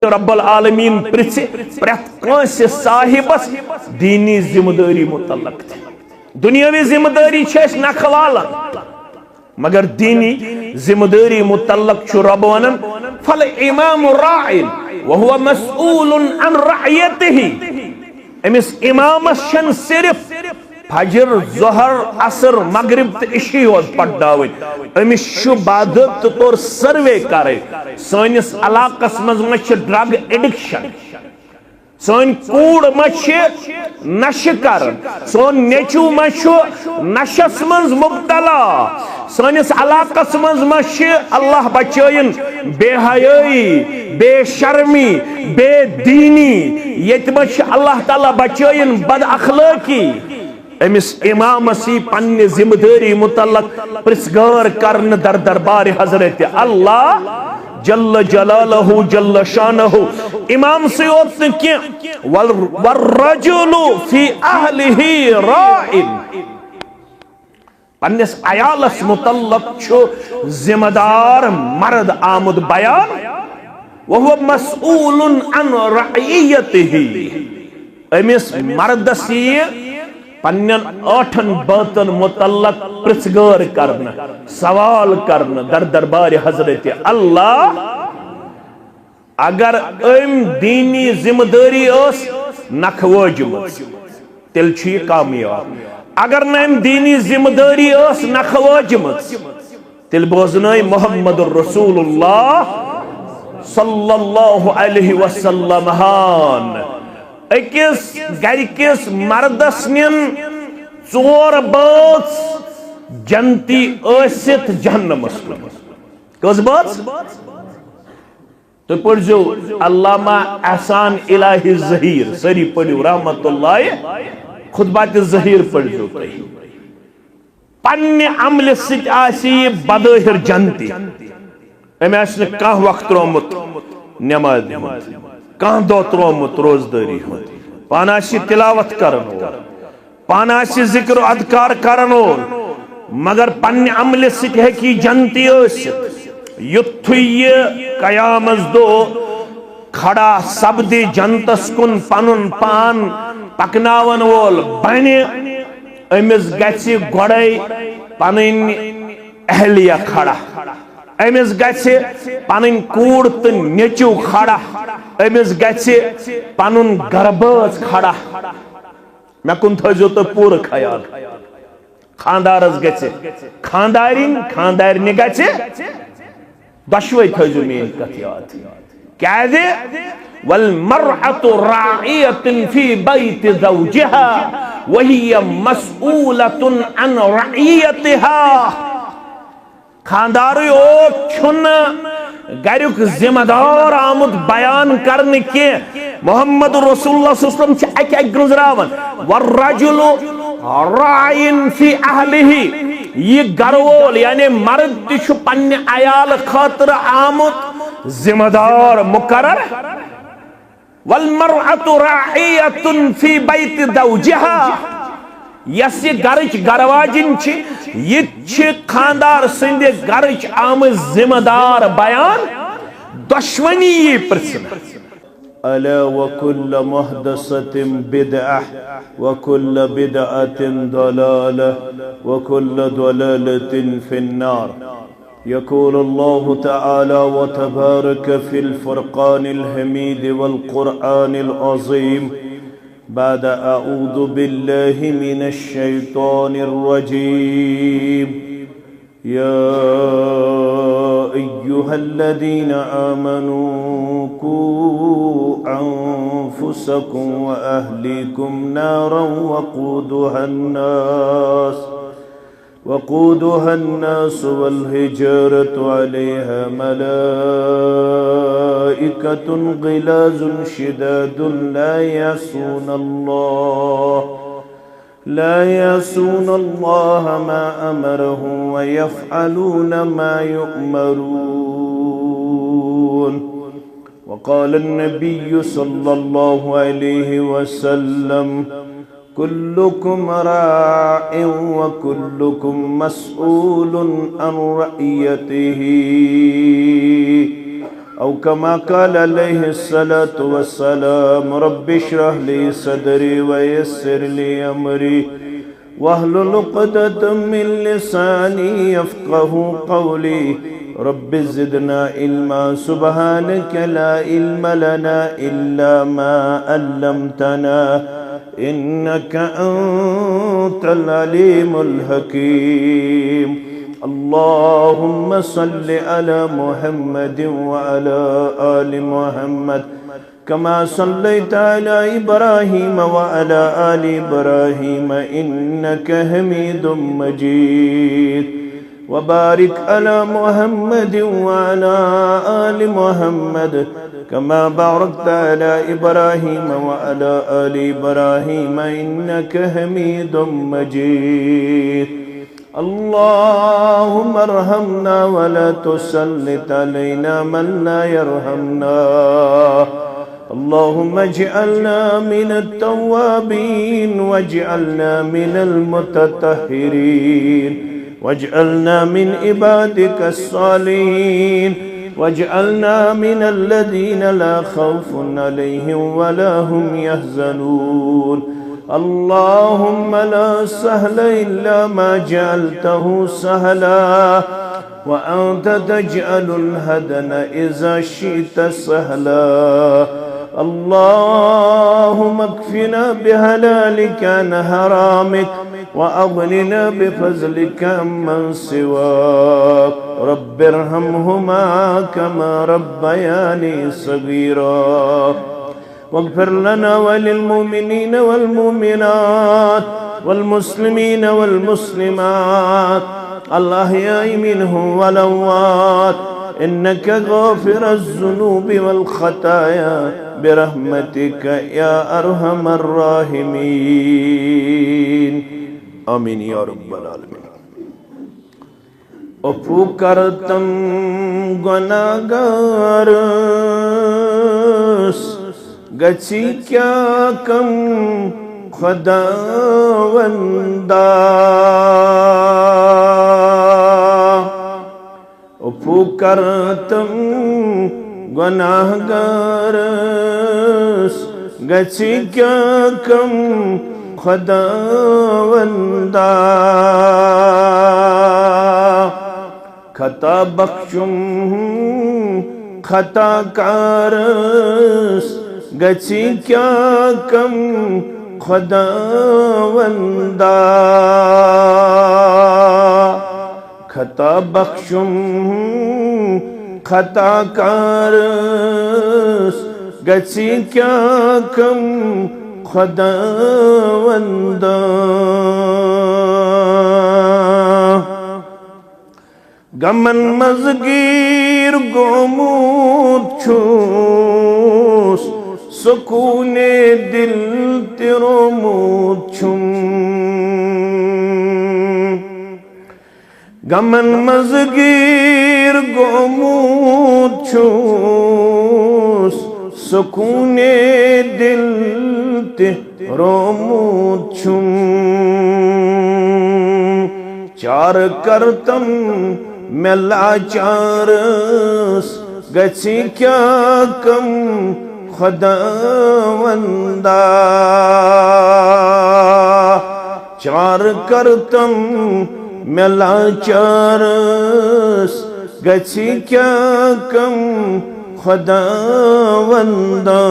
رب العالمین پرت کانس صاحبس دینی ذمہ داری متعلق دنیاوی ذمہ داری چھس نکھوالا مگر دینی ذمہ داری متعلق رب ونن فالامام راعٍ وهو مسؤول عن رعیته امس امامس چھن صرف فجر ظہر عصر مغرب تو عشی ہوز پڑھاوین امس چھو باضابطہ طور سروے کرے سانس علاقس مز مچ ڈرگ ایڈکشن سون کوڑ مچ نشہ کرن سون نیچو مچ نشس مز مبتلا سانس علاقس مز مچ اللہ بچائن بے حیائی بے شرمی بے دینی یت مچ اللہ تعالی بچائن بد اخلاقی امس امام سی پنہ ذمہ داری متعلق پرسگار کرن در دربار حضرت اللہ جل جلالہ جل شانہ امام سے اوت کی والرجل فی اہلہ راعٍ پنس عیالس متعلق چھو ذمہ دار مرد آمد بیان وہو مسئول عن رعیتہ امس مردسی پنن آٹھن باتن متعلق پرسگار کرنا سوال کرنا در دربار حضرت اللہ اگر ام دینی ذمہ داری اس نکھ واجمت تیل چھ کامیاب اگر ام دینی ذمہ داری اس نکھ واجمت تیل بوزنائی محمد الرسول اللہ صلی اللہ علیہ وسلم ہان اکس گرکس مردس نین ژور بٲژ جنتی ٲسِتھ جہنمس کُن کٔژ بٲژ تُہۍ پٔرزیو علامہ احسان الہی ظہیر سٲری پٔرِو رحمت اللہ خطبات ظہیر پٔرزیو تُہۍ پننہِ عملہِ سۭتۍ آسہِ یہِ بظٲہِر جنتی أمۍ آسہِ نہٕ کانٛہہ وقت ترٛوومُت نٮ۪مازِ ہُنٛد کان دو ترومت روزداری ہوں پانا سی تلاوت کرنو پانا سی ذکر و اذکار کرنو مگر پن عمل ست ہے کی جنتی اوست یتھوی قیامز دو کھڑا سبدی جنتس کن پنن پان پکناون وول بنی امز گچی گوڑائی پنن اہلیہ کھڑا امس گھے پن کوڑ تو نیچو کھڑا امس گھے پن گرباز کھڑا مے کن تھو تو پور خیال خاندارس گھے خاندارین خاندارنہ گھے دشوے تھو مین کت یاد کیازِ والمرأة راعية في بيت زوجها وهي مسؤولة عن رعيتها خانداری او چھن گریک ذمہ دار آمد بیان کرنے کے محمد رسول اللہ صلی اللہ علیہ وسلم چھے ایک گزراون والرجل راعٍ فی اہلہ یہ گرول یعنی مرد تشو پنی عیال خاطر آمد ذمہ دار مقرر والمرأة راعیة فی بیت زوجها یس یہ گرچ گرواجن چھ یہ چھ خاندار سندے گرچ آمد ذمہ دار بیان دشمنی یہ پرسن الا وكل محدثة بدعة وكل بدعة ضلالة وكل ضلالة في النار يقول الله تعالى وتبارك في الفرقان الحميد والقرآن العظيم بعد أعوذ بالله من الشيطان الرجيم يا أيها الذين آمنوا قوا أنفسكم وأهليكم نارا وقودها الناس والحجارة عليها ملائكة غلاظ شداد لا يعصون الله ما أمرهم ويفعلون ما يؤمرون وقال النبي صلى الله عليه وسلم كلكم راع وكلكم مسؤول عن رعيته أو كما قال عليه الصلاة والسلام رب اشرح لي صدري ويسر لي أمري واحلل عقدة من لساني يفقه قولي رب زدنا علما سبحانك لا علم لنا إلا ما علمتنا إنك أنت العليم الحكيم اللهم صل على محمد وعلى آل محمد كما صليت على إبراهيم وعلى آل إبراهيم إنك حميد مجيد وبارك على محمد وعلى آل محمد كما باركت على إبراهيم وعلى آل إبراهيم إنك حميد مجيد اللهم ارحمنا ولا تسلط علينا من لا يرحمنا اللهم اجعلنا من التوابين واجعلنا من المتطهرين واجعلنا من عبادك الصالحين واجعلنا من الذين لا خوف عليهم ولا هم يحزنون اللهم لا سهل إلا ما جعلته سهلا وأنت تجعل الهدن إذا شئت سهلا اللهم اكفنا بحلالك عن حرامك وأغننا بفضلك عمن سواك رب ارحمهما كما ربياني صغيرا واغفر لنا وللمؤمنين والمؤمنات والمسلمين والمسلمات الأحياء منهم والأموات إنك غافر الذنوب والخطايا برحمتك يا أرحم الراحمين آمين يا رب العالمين افو کرتم گناہگارس گچی کیا کم خداوندا افو کرتم گناہگارس گچی کیا کم خداوندا خطا بخشم خطا کارس گچی کیا کم خداوندا خطا بخشم خطا کارس گچی کیا کم خداوندا گمن مزگیر گومود چھوس سکون دل تیرومود چھم گمن مزگیر گومود چھوس سکون دل تیرومود چھم چار کرتم ملا چارس گچی کیا کم خداوندا چار کرتم ملا چارس گچی کیا کم خداوندا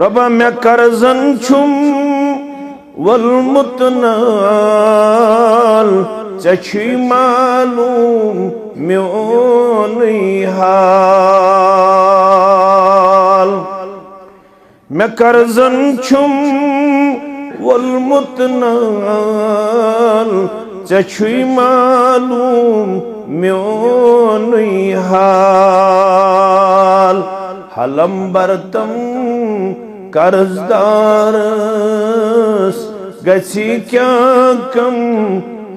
ربا میں کرزن چھم والمتنال چچھی معلوم میونی حال میں کرزن چھم والمتنال چچھی معلوم میونی حال حلم برتم قرضدارس گچی کیا کم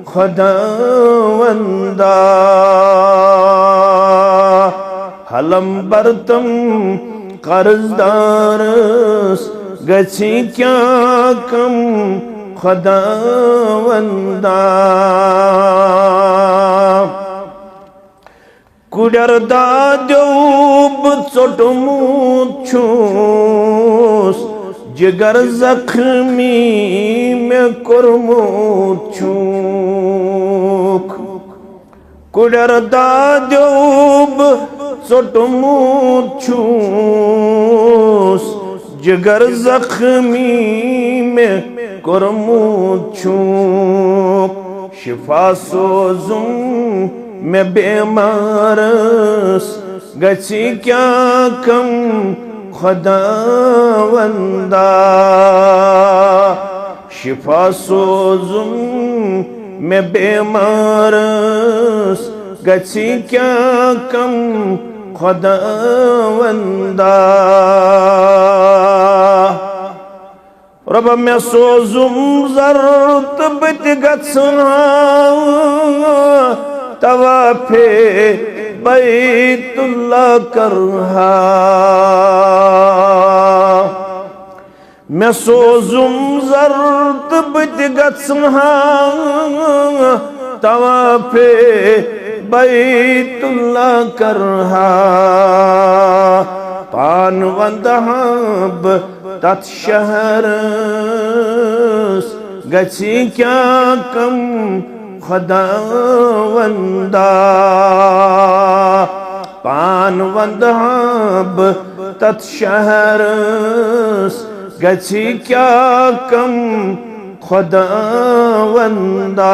خداوندا حلم برتم قرضدارس گچی کیا کم خداوندا کُڑر دادیو بژوٚٹمُت چھُس جگر زخمی مےٚ کوٚرمُت چھُکھ کُڑر دادیو بژوٚٹمُت چھُس جگر زخمی مےٚ کوٚرمُت چھُکھ شفا سوزُم مےٚ بیمارس گژھِ کیٛاہ کم خۄداوندا شفا سوزُم مےٚ بیمارس گژھِ کیٛاہ کم خۄداوندا رۄبا مےٚ سوزُم زر تہٕ بہٕ تہِ گژھٕ طوافے بیت اللہ کرہا مےٚ سوزُم زر تہٕ بہٕ تہِ گژھٕ طوافے بیت اللہ کرہا پان وندہا بہٕ تتھ شہرس گژھِ کیٛاہ کم خۄداوندا پان وندہا بہٕ تتھ شہرس گژھِ کیٛاہ کم خۄداوندا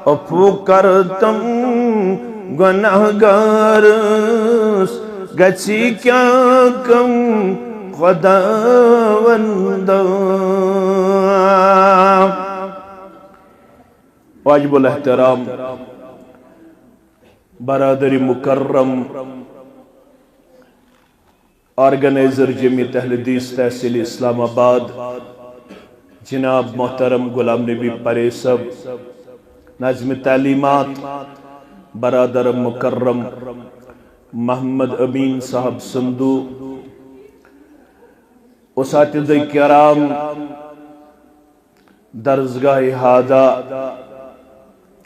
عفو کرتم گناہ گارس گژھِ کیٛاہ کم خۄداوندا واجب الاحترام برادری مکرم آرگنائزر جمعیت اہل حدیث تحصیل اسلام آباد جناب محترم غلام نبی پرے صاحب ناظم تعلیمات برادر مکرم محمد امین صاحب سندو اساتذہ کرام درسگاہ ہادہ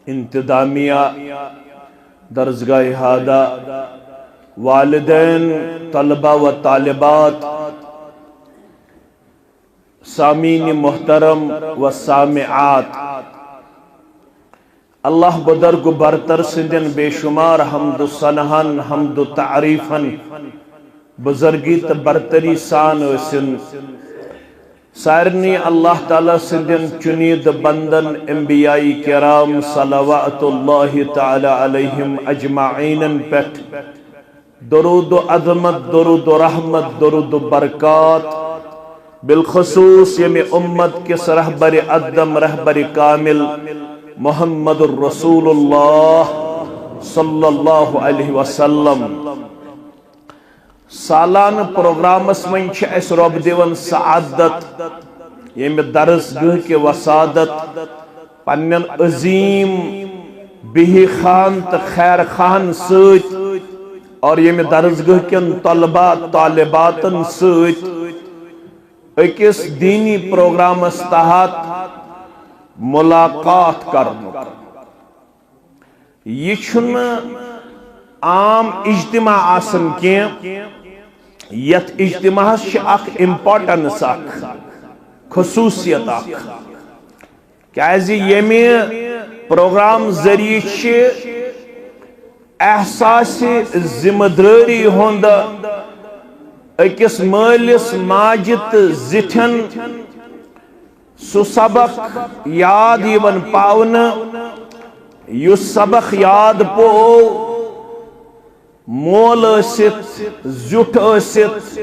انتظامیہ درسگاہ ہادہ والدین طلبہ و طالبات سامعین محترم و سامعات اللہ بدرگ برتر سندن بے شمار حمد و ثناءن حمد و تعریفن بزرگی تا برتری سان وسن سارنی اللہ تعالیٰ سندن چنید بندن انبیاء کرام صلوات اللہ تعالی علیہم اجمعین پٹ درود و عظمت درود و رحمت درود و برکات بالخصوص یمی امت کس رہبر ادم رہبر کامل محمد الرسول اللہ صلی اللہ علیہ وسلم سالان پروگرامس من چھ اس رب دیون سعادت یمی درس گہ کے وسادت پنن عظیم بہی خان تا خیر خان سوت اور یمی درس گہ کن طلبہ طالباتن سوت اکس دینی پروگرامس تحت ملاقات کرنک یہ چھن عام اجتماع آسن کی یت اجتماع اخ امپورٹنس اخ خصوصیت اخ کیازی یمی پروگرام ذریعہ احساس ذمہ داری ہند اکس مالس ماجد زٹھن سو سبق یاد یون پاون یس سبق یاد پو مول ست زٹ ست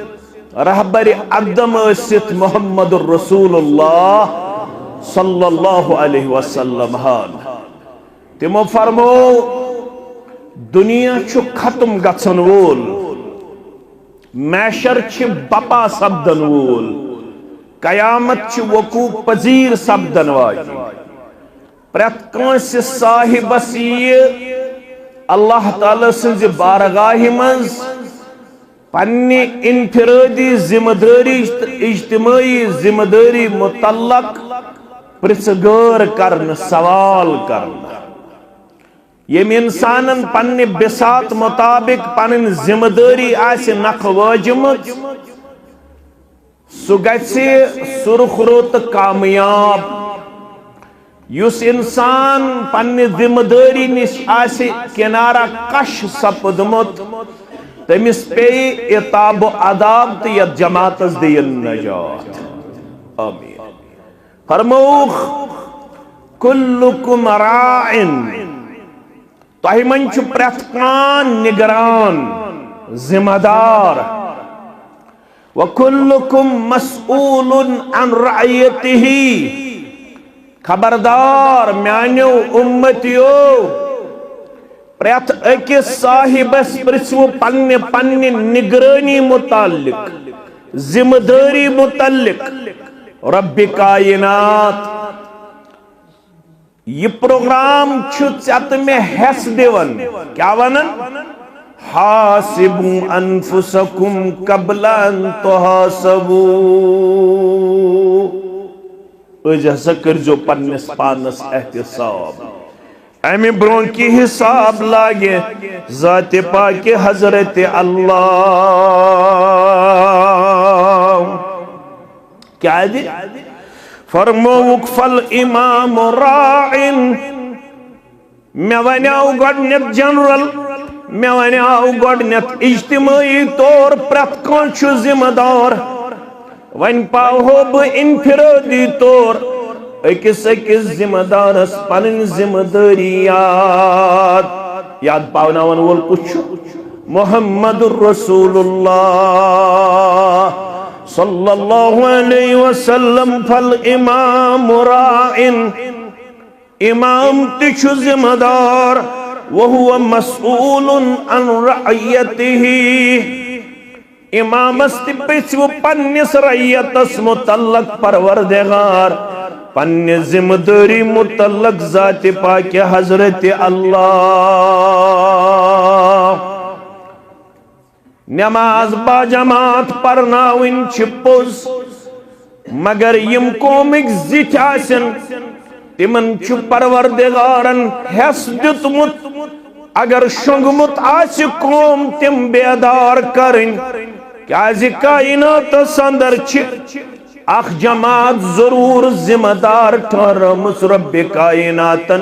رہبر اقدم ست محمد الرسول اللہ صلی اللہ علیہ وسلم تمو فرمو دنیا چھ ختم گژھن وول معاشر چھ بپا سپدن وول قیامت چھ وقوع پذیر سپدن واجن پرت کانس صاحبس یہ اللہ تعالیٰ سنز بارگاہ منز پنی انفرادی ذمہ داری اجتماعی ذمہ داری متعلق پرسگار کرن سوال کرن یم انسانن پنہ بساط مطابق پن ذمہ داری آسہ نکھ واجمت سہ گژھِ سرخرو تہ کامیاب. یس انسان پنہ ذمہ داری نش آسہ کنارہ کش سپدمت تمس پی عتاب و عذاب تہ یتھ جماعتس دین نجات. آمین. فرموخ کلکم راعن تہ من چھ پرٛٮ۪تھ کانٛہہ نگران ذمہ دار. وَكُلُّكُمْ مَسْئُولٌ عَنْ رَعِيَتِهِ خبردار میانیو امتیو پرٛٮ۪تھ أکِس صاحبس پرژھو پننہِ پننہِ نگرانی متعلق ذمہ داری متعلق. رب کائنات یہ پروگرام چھ ژےٚ تہٕ مےٚ حصہٕ دِوان. کیا ونان؟ حاسبوا انفسکم قبل ان تحاسبوا. أج ہسا کرزو پننس پانس احتساب. امہ برون کی حساب لاگے ذات پاک حضرت اللہ. کیا دی؟ فرموک فالامام راعن. میں ونیاو گۄڈنیتھ جنرل میں ونیاو گۄڈنیتھ اجتماعی طور پرٛٮ۪تھ کانٛہہ چھُ ذمہ دار. ون پاو بہ انفرادی طور أکس ذمہ دارس پنن ذمہ داری یاد پاوناون وول کُس چھُ؟ محمد رسول اللہ صلی اللہ علیہ وسلم. فالامام راعن امام تہ چھُ ذمہ دار. وهو مسؤول عن رعیته امامس تہ پرژھو پننس رعیتس متعلق پروردگار پننہ ذمہ داری متعلق ذات پاک حضرت اللہ. نماز با جماعت پرناوٕنۍ چھِ پوٚز مگر یم قومٕکۍ زِٹھۍ آسن تمن چھُ پروردگارن حص دیُتمُت. اگر شونگمت آسہِ قوم تم بیدار کرن. کیازِ کائناتس اندر چھِ اخ جماعت ضرور ذمہ دار ٹھہرٲمٕژ رب کائناتن.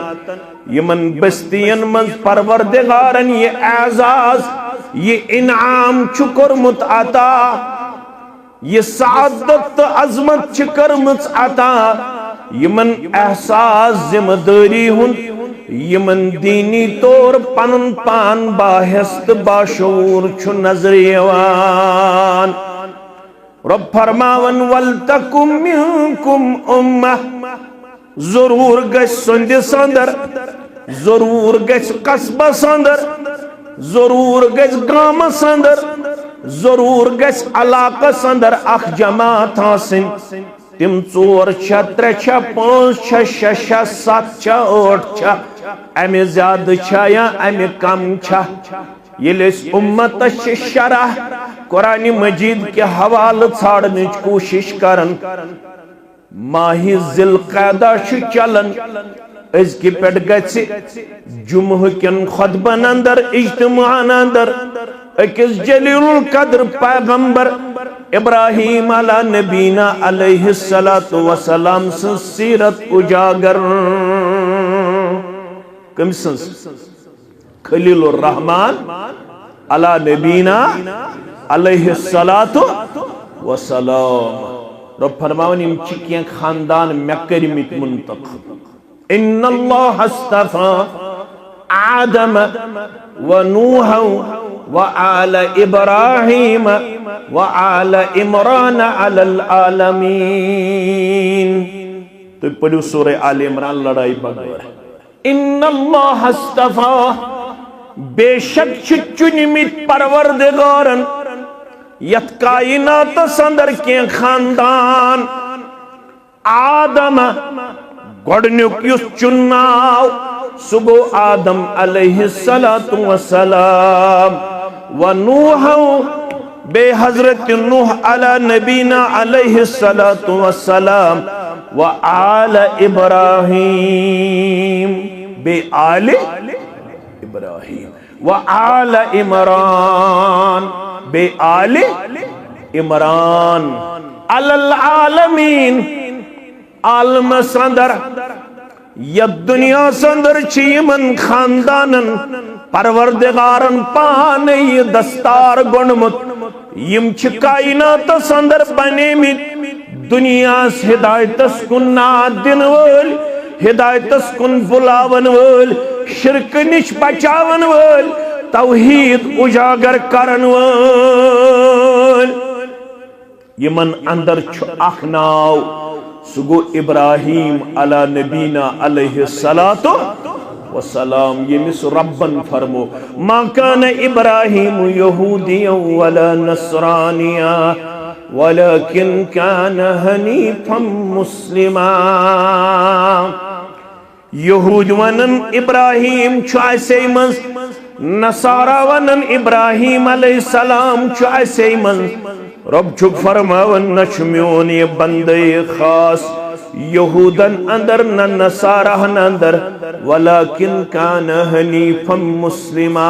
یمن بستین منٛز پروردگارن یہ اعزاز یہ انعام چھُ کوٚرمُت عطا. یہ سعادت تہٕ عظمت چھِ کٔرمٕژ عطا. یمن احساس ذمہ داری ہُنٛد یمن دینی طور پنن پان باحث تہٕ باشعوٗر چھُ نظرِ یِوان. رب فرماون ولتکم منکم امہ. ضرور گژھِ سندس اندر ضرور گژھِ قصبس اندر ضرور گژھِ گامس اندر ضرور گژھِ علاقس اندر اخ جماعت آسٕنۍ. تم 4 چھا 3 چھا 5 چھا 6 چھا 7 چھا 8 چھا امہ زیادہ چھا یا امہ کم چھا. ییٚلہِ أسۍ اُمتس چھِ شرح قرآن مجید کے حوالہ ژھانڈنٕچ کوٗشش کران. ماہ ذی القعدہ چھُ چلان. أزکہِ پٮ۪ٹھ گژھِ جمعہ کٮ۪ن خطبن اندر اجتماعن اندر أکِس جلیل القدر پیغمبر ابراہیم علیٰ نبینا علیہ السلام سنز سیرت اجاگر. کم سنز؟ خلیل الرحمن علیٰ نبینا علیہ السلام. رب فرماون یم چھ کینٛہہ خاندان مےٚ کٔرمٕتۍ منتخب. ان اللہ اصطفى آدم ونوحا وآل ابراہیم وآل عمران علی العالمین. تو پڑھو سورہ آل عمران لڑائی بغیر. ان اللہ اصطفى بے شک چھ چنمت پروردگارن یت کائناتس اندر کین خاندان. آدم گۄڈنیُک یُس چُنناو سُہ گوٚو آدم علیہ السلام. ونوحا بے حضرت نوح علی نبینا علیہ السلام. وآل ابراہیم بے آل ابراہیم وآل عمران بے آل عمران علی العالمین عالم سندر یا دنیا سندر چیمن خاندانن پروردگارن پانے یہ دستار گنمت یم چھ کائنات سندر بنے میں دنیا سے ہدایت کن ناد دن ول ہدایت کن بلاون ول شرک نش بچاون ول توحید اجاگر کرن ول یمن اندر چھ اخ ناو سگو ابراہیم علی نبینا علیہ السلام یمس ربن فرمو ما کان ابراہیم یہودیا ولا نصرانیا ولكن كان حنيفا مسلما یہود ونن ابراہیم چھ من نصارا ونن ابراہیم علیہ السلام چھ من رب چھک فرماون نچ میون یہ بندے خاص یہودن اندر نہ نصارہن اندر ولكن كان حنیفا مسلما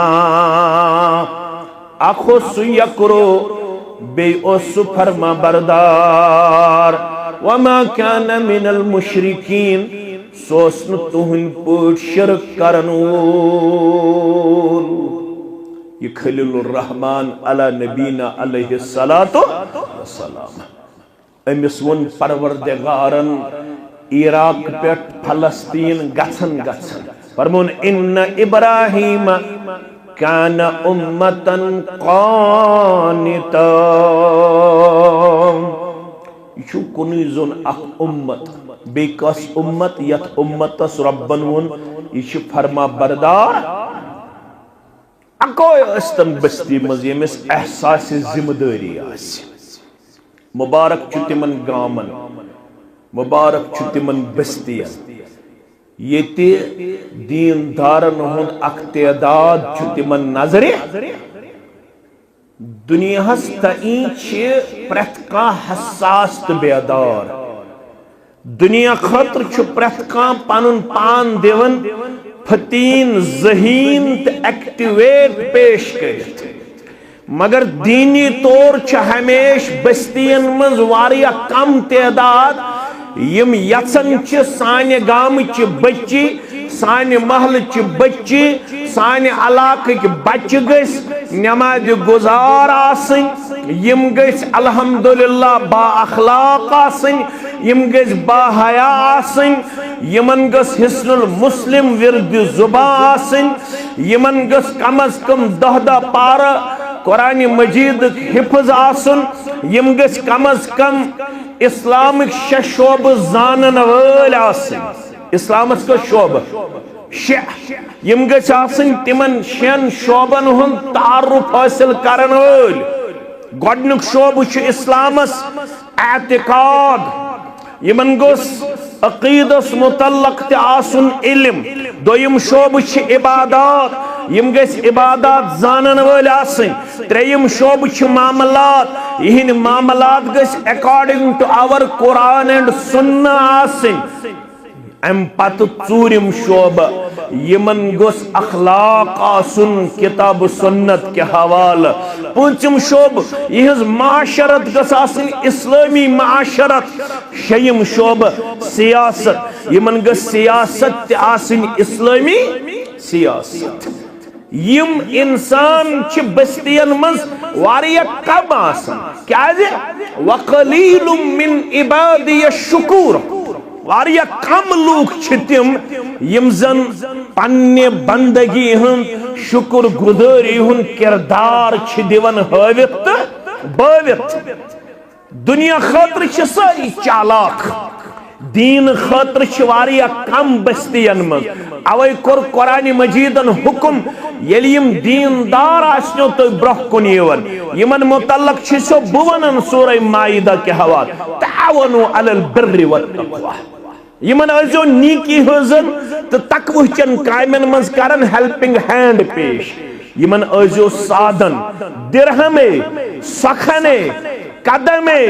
اخو سیکرو بے اوسو فرما بردار وما كان من المشرکین سوسن تہن پوٹ شرک کرنون یہ خلیل الرحمن علی نبینا علیہ السلام امس ون پروردگارن عراق پیٹ فلسطین گھن فرمون ان ابراہیم كان امتا قانتا یہ کنیزن اخ امت بیکس امت یت امتس ربن ون یہ فرما بردار اکوئی استن بستی مز یمس احساس ذمہ داری آسی مبارک چھو تمن گامن مبارک چھو تمن بستین یہ دین دارن ہن اقتداد چھو تمن نظر دنیا ہستائیں چھ پرت کا حساس تو بیدار دنیا خطر چھو پرت کا پانن پان دیون فتین ذہین تو ایکٹیویٹ پیش کرت مگر دینی طور چھ ہمیش بستین منز واریا کم تعداد یم یسن چھ سانے گام چھ بچی سانے محل چھ بچی سانے علاقہ کی بچ گس نماز گزار آسن یم گس الحمدللہ با اخلاق آسن یم گس با حیا آسن یمن گس حسن المسلم ورد زبا آسن یمن گس کم از کم 10 پارہ قرآن مجید حفظ آسن یم گس کم از کم اسلامک 6 شعب زانن ول آسن اسلامس کو شعب یم گس آسن تمن 6 شعبن ہن تعارف حاصل کرن ول گۄڈنیُک شعب چھ اسلامس اعتقاد یمن گوس عقیدس متعلق تہ آسن علم دویم شعب چھ عبادات یم گس عبادات زانن ول آسن تریم شعب چھ معاملات یہن معاملات گس اکارڈنگ ٹو آور قرآن اینڈ سنہ آسن ام پت ژوٗرِم شعب یمن گوس اخلاق آسن کتاب سنت کے حوالہ پونچم شعب یہ معاشرت گس آسن اسلامی معاشرت شیم شعب سیاست یمن گس سیاست تہ آسن اسلامی سیاست یم انسان چھ بستین مز واریا کم آسن کیازِ وقلیل من عبادی الشکور واریا کم لوگ چھ تم یم زن پنہ بندگی ہن شکر گزاری ہن کردار چھ دیون ہاوت تو بٲوِتھ دنیا خاطر چھ ساری چالاک دین خاطر چھ واریا کم بستین مز اوے کور قرآن مجیدن حکم یلی یم دیندار آسنو تو برہ کن یون یمن متعلق چھ سو بونن سورہ مائدہ کے حوالہ تعاونوا علی البر والتقوی یمن ازو نیکی ہزن تو تقوی چن کامن منز کرن ہیلپنگ ہینڈ پیش یمن ازو سادن درہمے سخنے قدمے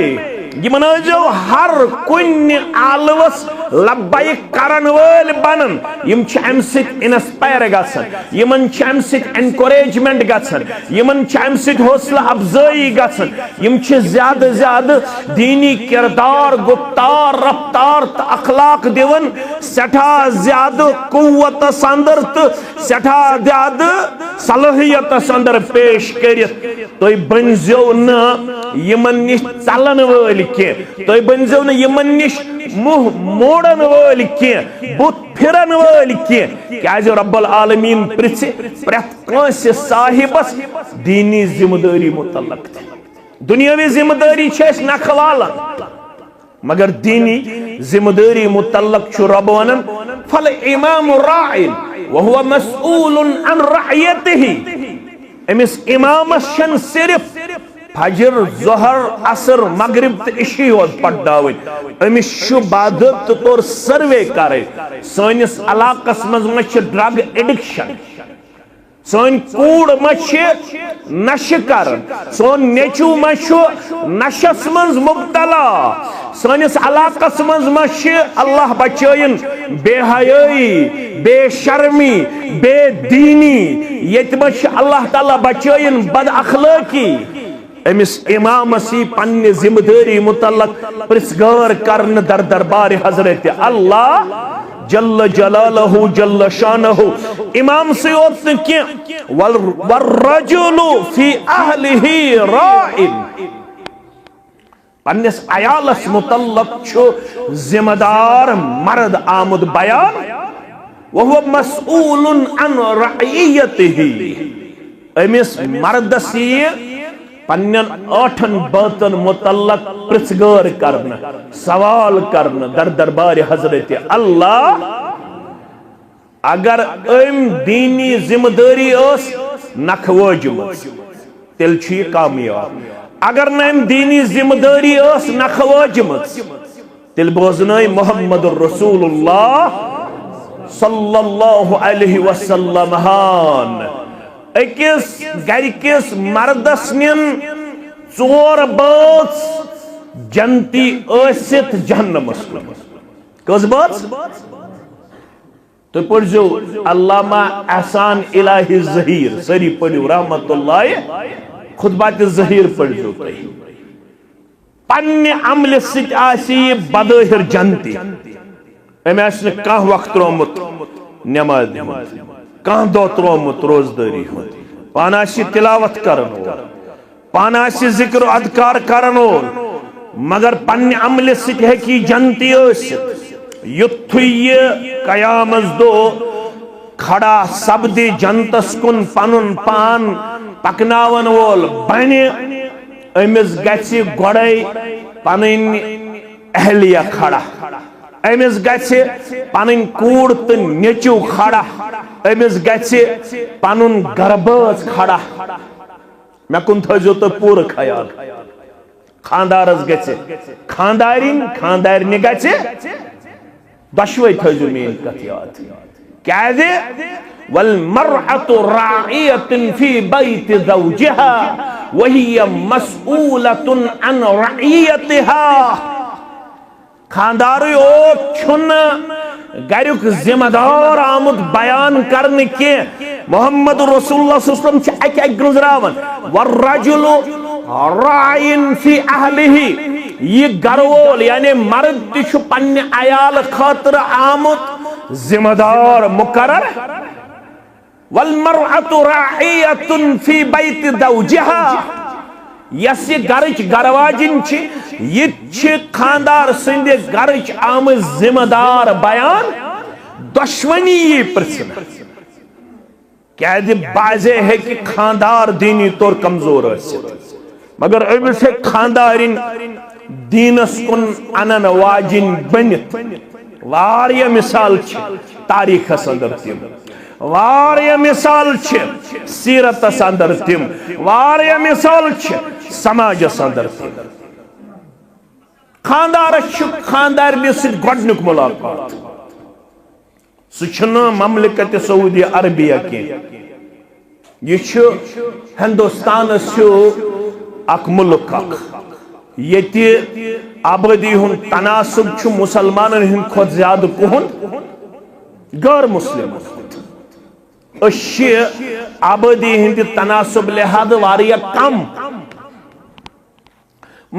یمن ازو ہر کن آلوس لبیک کرن وول بنن یم چھ ام سۭتۍ انسپائر گژھان یمن چھ ام سۭتۍ انکوریجمنٹ گژھان یمن چھ ام سۭتۍ حوصلہ افزائی گژھان یم چھ زیادہ زیادہ دینی کردار گفتار رفتار تو اخلاق دیون سٹھا زیادہ قوت اندر تو سٹھا زیادہ صلاحیت اندر پیش کرت تُہۍ بنزیو نہ یمن نش ژلن وٲلۍ کینٛہہ تُہۍ بنزیو نہ یمن نش منہ موڑن وٲلۍ کینٛہہ بُتھ پھرن وٲلۍ کینٛہہ کیازِ رب العالمین پرژھِ پرٛٮ۪تھ کٲنٛسہِ صاحبس دینی ذمہ دٲری متعلق تہِ دنیاوی ذمہ دٲری چھِ أسۍ نکھٕ والان مگر دینی ذمہ دٲری متعلق چھُ رب ونان فالامام راع وهو مسؤول عن رعیتہ امس امامس چھن صرف فجر ظہر عصر مغرب تو عشی یوت پڑھناوٕنۍ امس چھُ باضٲبطہٕ طور سروے کرٕنۍ سٲنِس علاقس منٛز ما چھِ ڈرگ ایڈکشن سون کوڑ ما چھ نشہ کرن سون نیچو ما چھ نشس منز مبتلا سونس علاقس منز ما چھ اللہ بچائن بے حیائی بے شرمی بے دینی یت ما چھ اللہ تعالی بچائن بد اخلاقی امس امام سی پنہ ذمہ داری متعلق پرسگار کرن در دربار حضرت اللہ جل جلالہ جل شانہ امام سے اوت کی والرجل فی اہلہ راع پنس عیالس متعلق چھو ذمہ دار مرد آمد بیان وہو مسئول عن رعیتہ امس مرد سی پنن آٹھن باتن متعلق پرسگار کرنا سوال کرنا در دربار حضرت اللہ اگر ام دینی ذمہ داری اس نکھ واجب تیل چھ کامیاب اگر نم دینی ذمہ داری اس نکھ واجب تیل بوزنائی محمد الرسول اللہ صلی اللہ علیہ وسلم ہان اکس گرکس مردس نین ژور بٲژ جنتی ٲسِتھ جہنمس کُن کٔژ بٲژ تُہۍ پٔرزیو علامہ احسان الہی ظہیر سٲری پٔرِو رحمت اللہ خطبات ظہیر پٔرزیو تُہۍ پننہِ عملہِ سۭتۍ آسہِ یہِ بظٲہِر جنتی أمۍ آسہِ نہٕ کانٛہہ وقت ترٛوومُت نٮ۪ماز ہُنٛد کانٛہہ دۄہ ترٛوومُت روزدٲری ہُنٛد پانہٕ آسہِ تلاوت کرن وول پانہٕ آسہِ ذکر و اذکار کرن وول مگر پننہِ عملہِ سۭتۍ ہیٚکہِ یہِ جنتی ٲسِتھ یُتھُے یہِ قیامس دۄہ کھڑا سپدِ جنتس کُن پنُن پان پکناون وول بنہِ أمِس گژھِ گۄڈے پنٕنۍ اہلیہ کھڑا امس گژھِ پنٕنۍ کوٗر تہٕ نیٚچِو کھڑا امس گژھِ پنُن گربٲژ کھڑا مےٚ کُن تھٲیزیو تُہۍ پوٗرٕ خیال خاندارس گژھِ خاندارِنۍ خاندارنہِ گژھِ دۄشوے تھٲیزیو میٛٲنۍ کتھ یاد کیازِ والمرأة راعية في بيت زوجها وهي مسؤولة عن رعيتها خاندارو چھن گریک ذمہ دار آمد بیان کرنے کے محمد رسول اللہ صلی اللہ علیہ وسلم چھ اکہ اک گزراون والرجل راعٍ فی اہلہ یہ گرول یعنی مرد تہ پنہ عیال خاطر آمد ذمہ دار مقرر والمرأة راعية في بيت زوجها یس یہ گرچ گرواجن یہ خاندار سند گرچ آمد ذمہ دار بیان دشمنی یہ پرسن کیازِ بعضے ہے کہ خاندار دینی طور کمزور ٲسِتھ مگر امس ہے خاندارن دینس کن انن واجن بنت واریاہ مثال تاریخس اندر تم واریاہ مثال سیرتس اندر تم واریاہ مثال سماجس اندر تم خاندارس خاندارنس سۭتۍ گۄڈنیُک ملاقات سُہ چھُنہٕ مملکت سعودی عربیہ کینٛہہ یہ چھُ ہندوستانس چھُ اکھ ملک اکھ ییٚتہِ آبادی ہن تناسب چھ مسلمانن ہند کھت زیادہ کہن غیر مسلم آبادی ہند تناسب لحاظ واریہ کم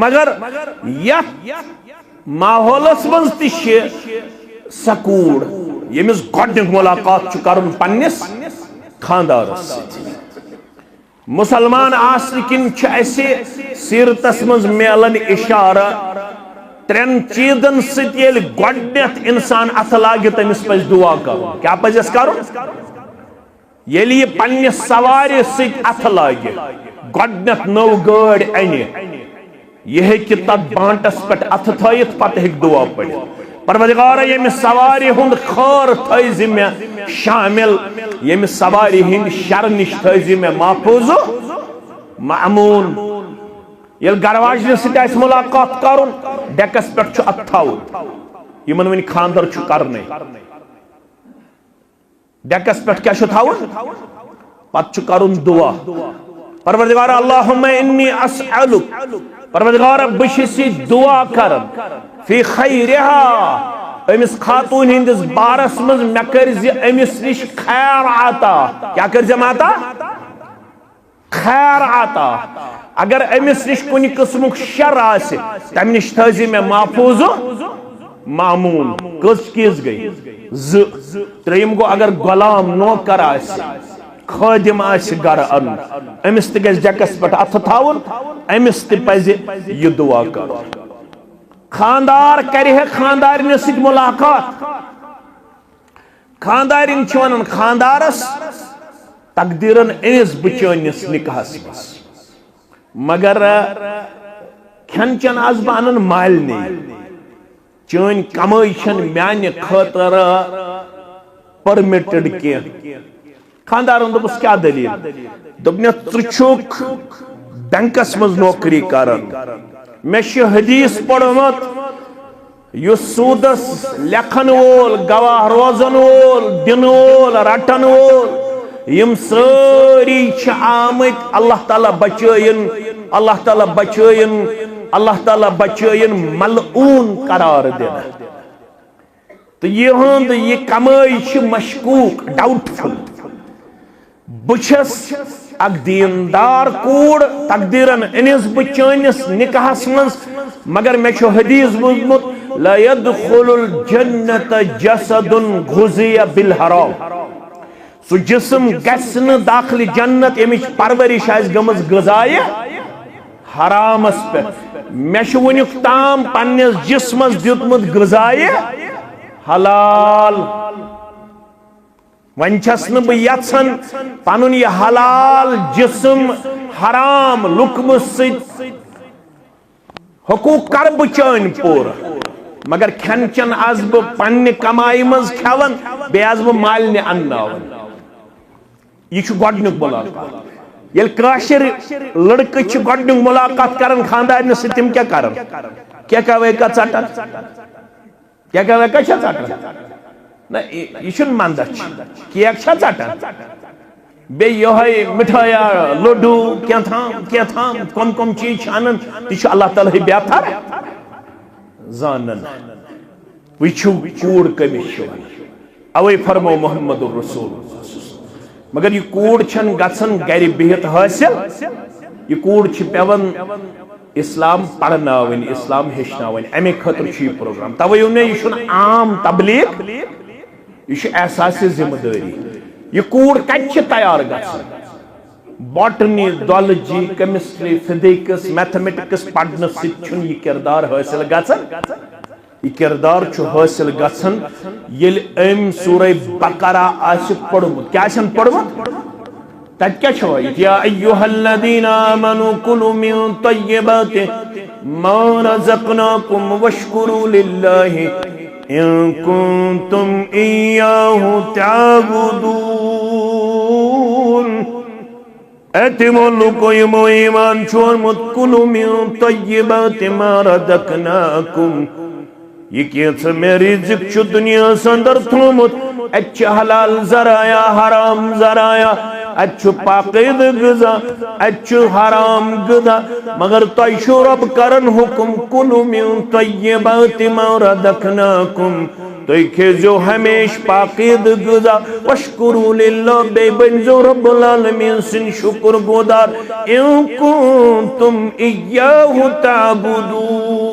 مگر یت ماحولس مز تہ سکوڑ یمس گۄڈنیُک ملاقات چھ کرن پننس خاندارس سۭتۍ مسلمان آسنہٕ کِنۍ چھ اسہِ سیرتس مز میلن اشارہ ترین چیزن سۭتۍ ییٚلہِ گۄڈنیتھ انسان اتھٕ لاگہِ تٔمِس پزِ دعا کرُن کیٛاہ پزٮ۪س کرُن ییٚلہِ یہِ پننہِ سوارِ سۭتۍ اتھٕ لاگہِ گۄڈنیتھ نٔو گٲڑۍ انہِ یہ ہیکہِ تتھ بانٹس پٮ۪ٹھ اتھٕ تھٲیِتھ پتہٕ ہیکہِ دعا پٔرِتھ پروردگارا ییٚمہِ سوارِ ہُنٛد خٲر تھٲیزِ مےٚ شامل ییٚمہِ سوارِ ہٕنٛدِ شر نِش تھٲیزِ مےٚ محفوظ مأمون ییٚلہِ گرواجنہِ سۭتۍ آسہِ ملاقات کرُن ڈیکس پٮ۪ٹھ چھُ اتھٕ تھاوُن یِمن وۄنۍ خاندر چھُ کرنے ڈیکس پٮ۪ٹھ کیٛاہ چھُ تھاوُن پتہٕ چھُ کرُن دعا پروردگارا اللہم انی اسألک پروردگارا بہٕ چھُس یہِ دعا کران فی خیرہا امس خاتون ہندس بارس مز مےٚ کٔرزِ امس نش خیر عطا کیٛاہ کٔرزِ عطا خیر عطا اگر امس نش کُنہِ قسمُک شر آسہِ تمہِ نش تھٲیزِ مےٚ محفوظ مامون کٔژ چیٖز گٔے زٕ ترٛیٚیِم گوٚو اگر غلام نوکر آسہِ خٲدم آسہِ گرٕ انُن امس تہِ گژھِ ڈیکس پٮ۪ٹھ اتھٕ تھاوُن امس تہِ پزِ یہِ دعا کرُن خاندار کرِ ہے خاندارنہِ سۭتۍ ملاقات خاندارِنۍ چھِ ونان خاندارس تقدیرن أنِس بہٕ چٲنِس نکاحس منٛز مگر کھٮ۪ن چٮ۪ن آس بہٕ انان مالنٕے چٲنۍ کمٲے چھنہٕ میانہِ خٲطرٕ پٔرمِٹڈ کینٛہہ خاندارن دوٚپُس کیٛاہ دٔلیٖل دوٚپنس ژٕ چھُکھ بینکس منٛز نوکری کران مےٚ چھُ حدیث پوٚرمُت یُس سوٗدس لیکھن وول گواہ روزن وول دِنہٕ وول رٹن وول یم سٲری چھِ آمٕتۍ اللہ تعالیٰ بچٲیِن اللہ تعالیٰ بچٲیِن اللہ تعالیٰ بچٲیِن ملعوٗن قرار دِنہٕ تہٕ یِہُنٛد یہِ کمٲے چھِ مشکوٗک ڈاوُٹ فُل بہٕ چھَس اکھ دیندار کوٗر تقدیرن أنِس بہٕ چٲنِس نکاحس منٛز مگر مےٚ چھُ حدیث بوٗزمُت لا يدخل الجنة جسد غذي بالحرام سُہ جسم گژھِ نہٕ داخلہِ جنت ییٚمِچ پرورش آسہِ گٔمٕژ غذایہِ حرامس پٮ۪ٹھ مےٚ چھُ وُنیُک تام پننِس جسمس دیُتمُت غذایہِ حلال وۄنۍ چھَس نہٕ بہٕ یژھان پنُن یہِ حلال جسم حرام لُکمہٕ سۭتۍ حقوٗق کرٕ بہٕ چٲنۍ پوٗرٕ مگر کھٮ۪ن چٮ۪ن آسہٕ بہٕ پننہِ کمایہِ منٛز کھٮ۪وان بیٚیہِ آسہٕ بہٕ مالنہِ انناوان یہ چھُ گۄڈنیُک ملاقات ییٚلہِ کٲشِر لڑکہٕ چھِ گۄڈنیُک ملاقات کران خاندارنہِ سۭتۍ تِم کیٛاہ کران کیکا ویکا ژٹان کیکا ویکا چھا ژٹان نہ یہ چھُنہٕ منٛدچھ کیک چھا ژٹان بیٚیہِ یِہوٚے مِٹھٲیا لڈوٗ کینٛہہ کم کم چیٖز چھِ انان تہِ چھُ اللہ تعالیٰ بیتھر زانان وٕچھِو کوٗر کٔمِس چھِ ونان اوے فرمو محمد الرسول مگر یہ کوٗر چھنہٕ گژھان گرِ بِہِتھ حٲصِل یہ کوٗر چھِ پیوان اسلام پرناوٕنۍ اسلام ہیٚچھناوٕنۍ امے خٲطرٕ چھُ یہِ پروگرام توے ووٚن مےٚ یہِ چھُنہٕ عام تبلیغ یہ چھُ احساسِ ذمہٕ دٲری یہ کوٗر کتہِ چھِ تیار گژھان باٹنی زالجی کیمسٹری فزکس میتھمیٹکس پرنہٕ سۭتۍ چھُنہٕ یہِ کردار حٲصِل گژھان یہ کردار چھُ حٲصِل گژھان ییٚلہِ أمۍ سورہ بقرہ آسہِ پوٚرمُت کیٛاہ آسن پوٚرمُت تتہِ کیٛاہ چھُ یا ایُّہا الذین آمنوا کُلوا من طیبات ما رزقناکم واشکروا للہ ان کنتم ایاہ تعبدون اے تِمو لُکو یِمو ایمان چھُ اوٚنمُت کُلوا من طیبات ما رزقناکم یہ کینٛژھ مےٚ رِزق چھُ دُنیاہس اندر تھوٚومُت اَتہِ چھِ حلال ذرایع حرام ذرایع اچھو پاقید غذا اچھو حرام غذا مگر تیشو رب کرن حکم کلو من طیبات ما رزقناکم تو کھیزو ہمیش پاقید غذا وشکرو للہ بے بنزو رب العالمین سن شکر گودار ان کنتم ایاہ تعبدون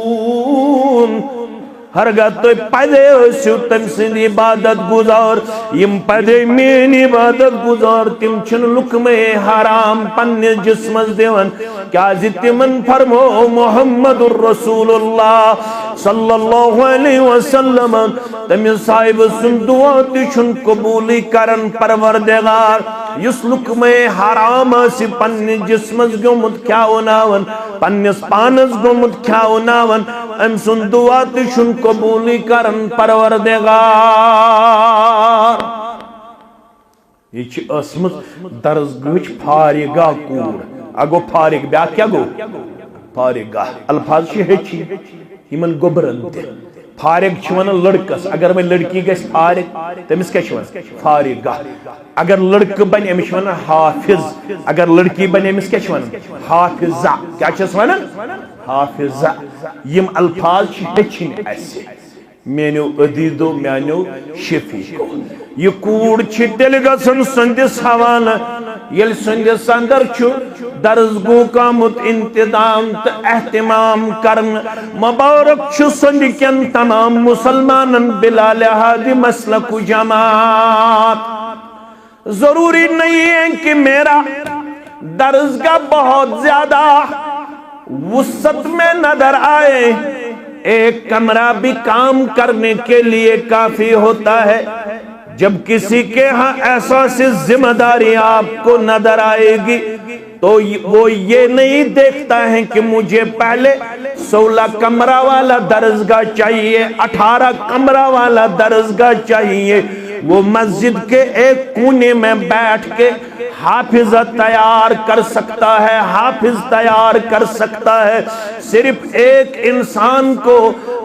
ہرگاہ تو پدے اسو تم سن عبادت گزار یم پدے مین عبادت گزار تم چھن لکمے حرام پنی جسمز دیون کیا تمن فرمو محمد الرسول اللہ صلی اللہ علیہ وسلم تم صاحب سن دعا تشن قبولی کرن پروردگار یس لکمے حرام سی پنی جسمز گمت کھاوناون پنیس پانس گمت کھاوناون ام سن دعا تشن قبولی کرن پروردگار یہ چھ اسمت درزگوچ فارغہ کور اگو فارغ بیا کیا گو فارغہ الفاظ چھ ہچی یمن گبرن تے فارغ چھوان لڑکس اگر میں لڑکی گیس فارغ تمس کیا چھوان فارغہ اگر لڑک بن امس چھوان حافظ اگر لڑکی بن امس کیا چھوان حافظہ کیا چھس ونان حافظہ یم الفاظ چھ ہچن ایسے مینو عدیدو مینو شفیقو یہ کوڑ چھ تیل گسن سندس حوالہ یل سندس اندر چھو درزگو کامت انتظام تا احتمام کرن مبارک چھو سندکن تمام مسلمانن بلا لحاظ مسلک و جماعت ضروری نہیں ہے کہ میرا درزگاہ بہت زیادہ وسط میں نظر آئے ایک کمرہ بھی کام کرنے کے لیے کافی ہوتا ہے جب کسی کے ہاں احساس ذمہ داری آپ کو نظر آئے گی تو وہ یہ نہیں دیکھتا ہے کہ مجھے پہلے 16 کمرہ والا درزگاہ چاہیے 18 کمرہ والا درزگاہ چاہیے وہ مسجد کے ایک کونے میں بیٹھ کے حافظ تیار کر سکتا ہے حافظ تیار کر سکتا ہے صرف ایک انسان کو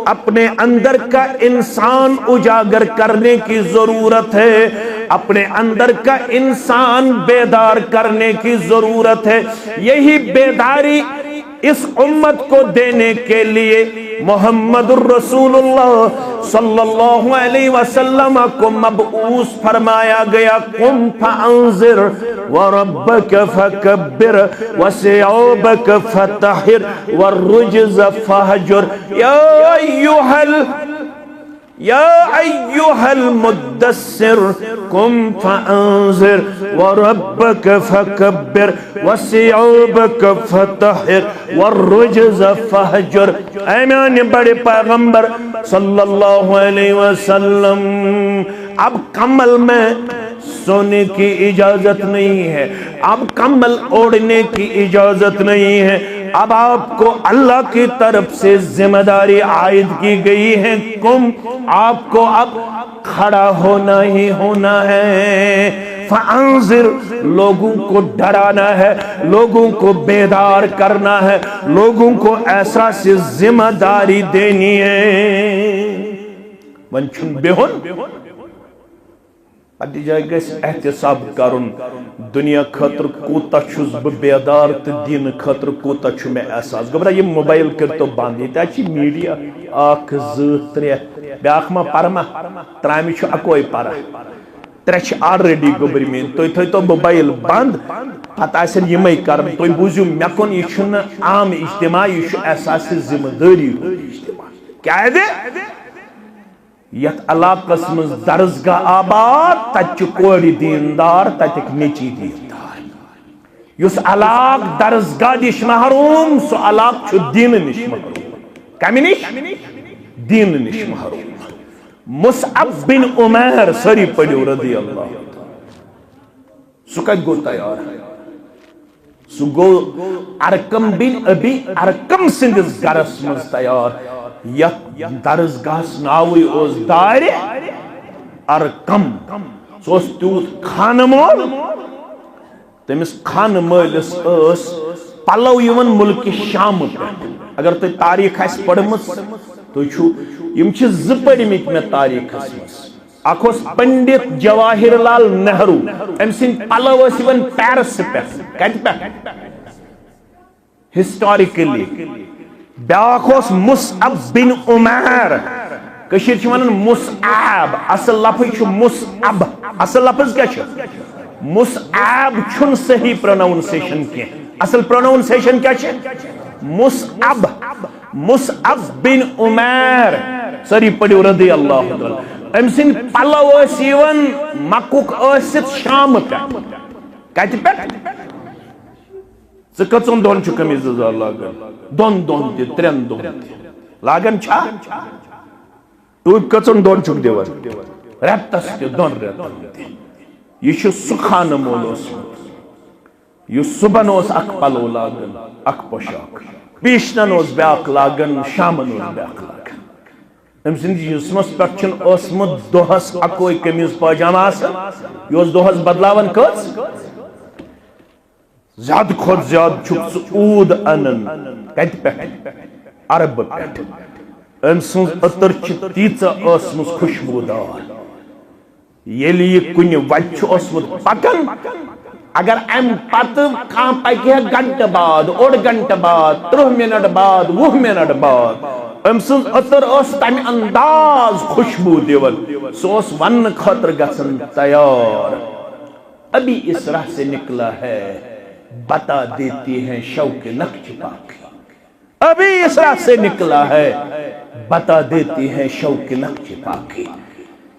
اپنے اندر کا انسان اجاگر کرنے کی ضرورت ہے اپنے اندر کا انسان بیدار کرنے کی ضرورت ہے یہی بیداری اس امت کو دینے کے لیے محمد الرسول اللہ صلی اللہ علیہ وسلم کو مبعوث فرمایا گیا قم فانذر وربک فکبر وثیابک فطہر والرجز فہجر یا ایوہ المدثر قم فانذر وربک فکبر وثیابک فطہر والرجز فہجر اے میانے بڑے پیغمبر صلی اللہ علیہ وسلم اب کمل میں سونے کی اجازت نہیں ہے اب کمل اوڑنے کی اجازت نہیں ہے اب آپ کو اللہ کی طرف سے ذمہ داری عائد کی گئی ہے کم آپ کو اب کھڑا ہونا ہی ہونا ہے فانذر لوگوں کو ڈرانا ہے لوگوں کو بیدار کرنا ہے لوگوں کو احساس ذمہ داری دینی ہے ونچن بہن ادی جائے گیس احتساب کرن دنیا خطر کوتا چھز بیدار تو دین خطر کوتا چھو میں احساس گبرا یہ موبائل کرتو باندھی تا چی میڈیا آکھ زت ترے بیاخ ما پرما ترامی چھو اکوئی پارا ترچ آلریڈی گبری میں تو موبائل بند پتہ ایسن یہ میں کرم تو بوزیو میکن یہ چھو عام اجتماع یہ چھو احساس ذمہ داری اجتماع کیا ہے دے یت علاقہ مز درزگاہ آباد تچ کوڑی دیندار تتک نیچی دیندار یس علاق درزگاہ نش محروم سو علاق چھو دین نش محروم کمی نش دین نش محروم مصعب بن عمیر سری پڑیو رضی اللہ سو کت گو تیار سو گو ارکم بن ابی ارکم سندس گرس مز تیار یت درزگاہ ناوی اوز دار ارکم سوس تیوت خان مول تمس خان مولس اس پلو یون ملک شام اگر تو تاریخ اس پڑھمس تو چھو یم چھ ز پڑھمت میں تاریخ اس اخوس پنڈت جواہر لال نہرو ام سن پلو ون پیرس پہ کت پہ ہسٹوریکلی بیاکھ مصعب بن عمیر کشیر چھ ونان مصعب اصل لفظ مصعب اصل لفظ کیا مصعب چھن صحیح پروناؤنسیشن کی اصل پروناؤنسیشن کیا مصعب مصعب بن عمیر سری پڑھو رضی اللہ تعالی ام سن پلو یوان مکک ست شام پہ کت پہ ژٕ کٔژن دۄہن چھُ قمیٖض یزار لاگان دۄن دۄہن تہِ ترٛٮ۪ن دۄہن تہِ لاگان چھا ٹوٗپۍ کٔژن دۄہن چھُکھ دِوان رٮ۪تس تہِ دۄن رٮ۪تن تہِ یہ چھُ سُہ خانہٕ مول اوسمُت یُس صُبحن اوس اکھ پلو لاگان اکھ پوشاک پیشنن اوس بیاکھ لاگان شامن اوس بیاکھ لاگان أمۍ سٕنٛدِس جسمس پٮ۪ٹھ چھُنہٕ اوسمُت دۄہس اکوے قمیٖض پاجامہ آسان یہِ اوس دۄہس بدلاوان کٔژ زیادٕ کھۄتہٕ زیادٕ چھُکھ ژٕ اوٗد انان کتہِ پٮ۪ٹھ عربہٕ پٮ۪ٹھ أمۍ سٕنٛز عطر چھِ تیٖژاہ ٲسمٕژ خوشبوٗدار ییٚلہِ یہِ کُنہِ وتہِ چھُ اوسمُت پکان اگر امہِ پتہٕ کانٛہہ پکہِ ہے گنٹہٕ بعد اوٚڑ گنٹہٕ بعد 30 منٹ بعد 20 منٹ بعد أمۍ سٕنٛز عطر ٲس تمہِ انداز خوشبوٗ دِوان سُہ اوس وننہٕ خٲطرٕ گژھان تیار ابھی اس راہ سے نکلا ہے بتا دیتی ہیں شوق نقش پاکی ابھی اس راہ سے نکلا ہے بتا دیتی ہیں شوق نقش پاکی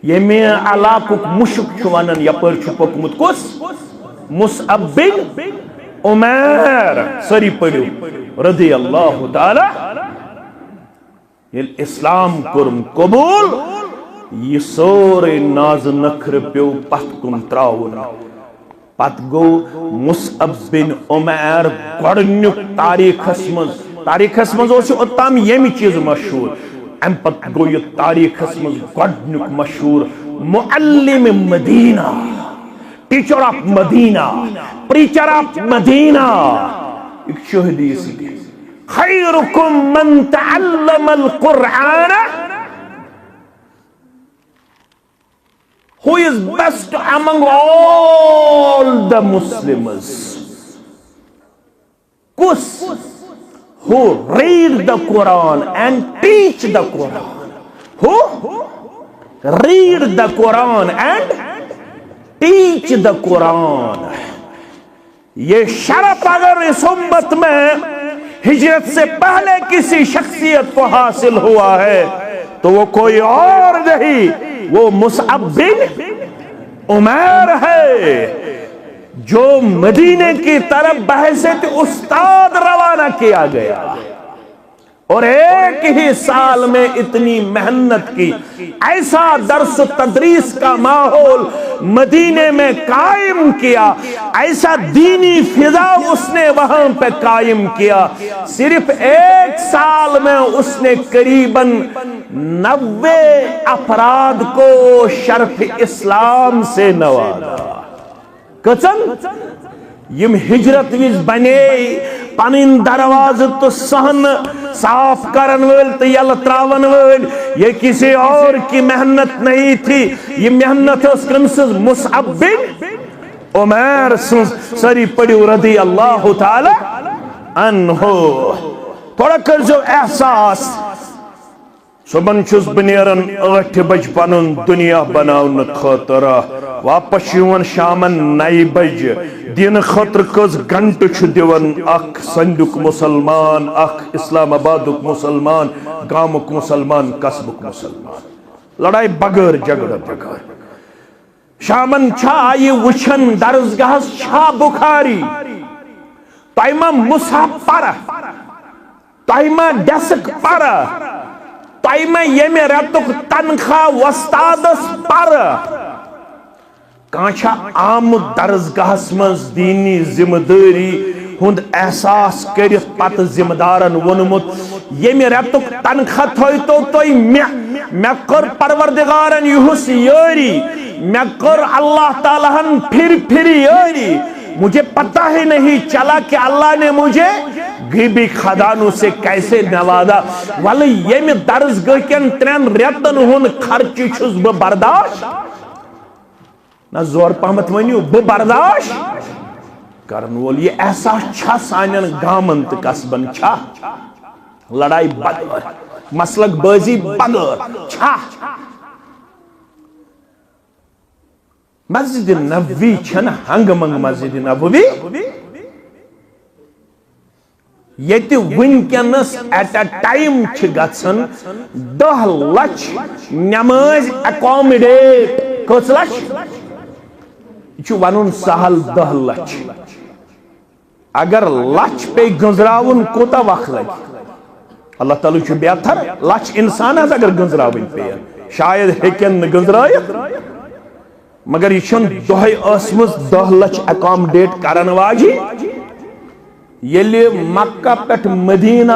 یمی علاقک مشک چھوانن یپر چھو پکمت کس مصعب بن عمیر سری پڑھو رضی اللہ تعالی یل اسلام کرم قبول یہ سورے ناز نخر پیو پت کن تراؤن پت گو مصعب بن عمیر گۄڈنیُک تاریخس مز اوتام یمی چیز مشہور ام پت گو یہ تاریخس مز گۄڈنیُک مشہور معلم Medina teacher of Medina preacher of Medina ایک حدیث خیرکم من تعلم القرآن who is best among all the Muslims kus who read the Quran and teach the Quran who read the Quran and teach the Quran یہ شرف اگر اس امت میں ہجرت سے پہلے کسی شخصیت کو حاصل ہوا ہے تو وہ کوئی اور نہیں وہ مصعب بن عمیر ہے جو مدینے کی طرف بحیثیت استاد روانہ کیا گیا اور ایک ہی سال میں اتنی محنت کی ایسا درس و تدریس کا ماحول مدینے میں قائم کیا ایسا دینی فضا اس نے وہاں پہ قائم کیا صرف ایک سال میں اس نے قریباً 90 افراد کو شرف اسلام سے نوازا کچن یم ہجرت ویز بنے پنن دروازہ تو سہن صاف کرن ول تو یل تراون ول یہ کسی اور کی محنت نہیں تھی یہ محنت اس کمسز مصعب بن عمیر سری پڑھو رضی اللہ تعالی عنہ تھوڑا کر جو احساس صبح چھس بنیرن 8 بج پنن دنیا بناون خاطر واپس یون شامن 9 بج دین خاطر کز گھنٹ چھ دیون اخ سندک مسلمان اخ اسلام آبادک مسلمان گامک مسلمان قصبک مسلمان لڑائی بغیر جھگڑا بغیر شامن چھا یہ وچھن درسگاہ چھا بخاری تائمہ مصحف پارا تائمہ ڈیسک پارا تائمہ یمی رتک تنخواہ وستادس پارا کانچا عام درسگاہ مز دینی ذمہ داری ہند احساس کرت پت ذمہ دارن ونمت یمی رتک تنخواہ تھوئی تو میں کر پروردگارن یہس یاری میں کر اللہ تعالیٰ پھر یاری مجھے پتہ ہی نہیں چلا کہ اللہ نے مجھے غیبی خزانوں سے کیسے نوازا ولی یم درسگاہ کین 3 ریتن ہن خرچ چھس بہ برداشت نہ زور پہمت ونیو بہ برداشت کرن وول یہ احساس چھا سانن گامن تہ قصبن چھا لڑائی بغیر مسلک بازی بغیر چھا مسجد نبوی چھن ہنگ منگ مسجد نبوی یہ ونکس ایٹ اے ٹائم گھن 10 لچھ نماز اکامڈیٹ کس لچھ یہ ون سہل 10 لچھ اگر لچھ پہ گنزراون کوتا وقت لگے اللہ تعالیٰ چھو بہتر لچھ انسان اگر گنزراون پہ شاید ہیکن گنزرائیت مگر یہ چھن دہے اسمس 10 لچھ اکامڈیٹ کرن واجی یلی مکہ پٹ مدینہ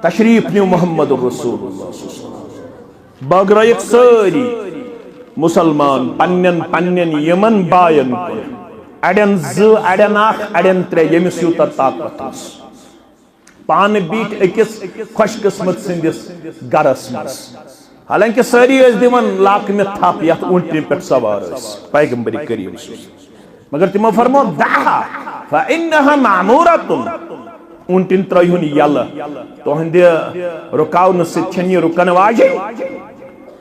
تشریف نیو محمد رسول اللہ بغرائک ساری مسلمان پنن یمن باین اڑین 2 اڑین 1 اڑین 3 یمس یوتا طاقت اس پان بیٹ اکس خوش قسمت سندس گرس مس حالانکہ ساری اس دیون لاک میں تھاپ یت اونٹی پہ سوار پیغمبر کریم مگر تمو فرمو دعا فإنها معمورة اونٹن ترہون یل تہند رکاون ستھن یہ رکن واجی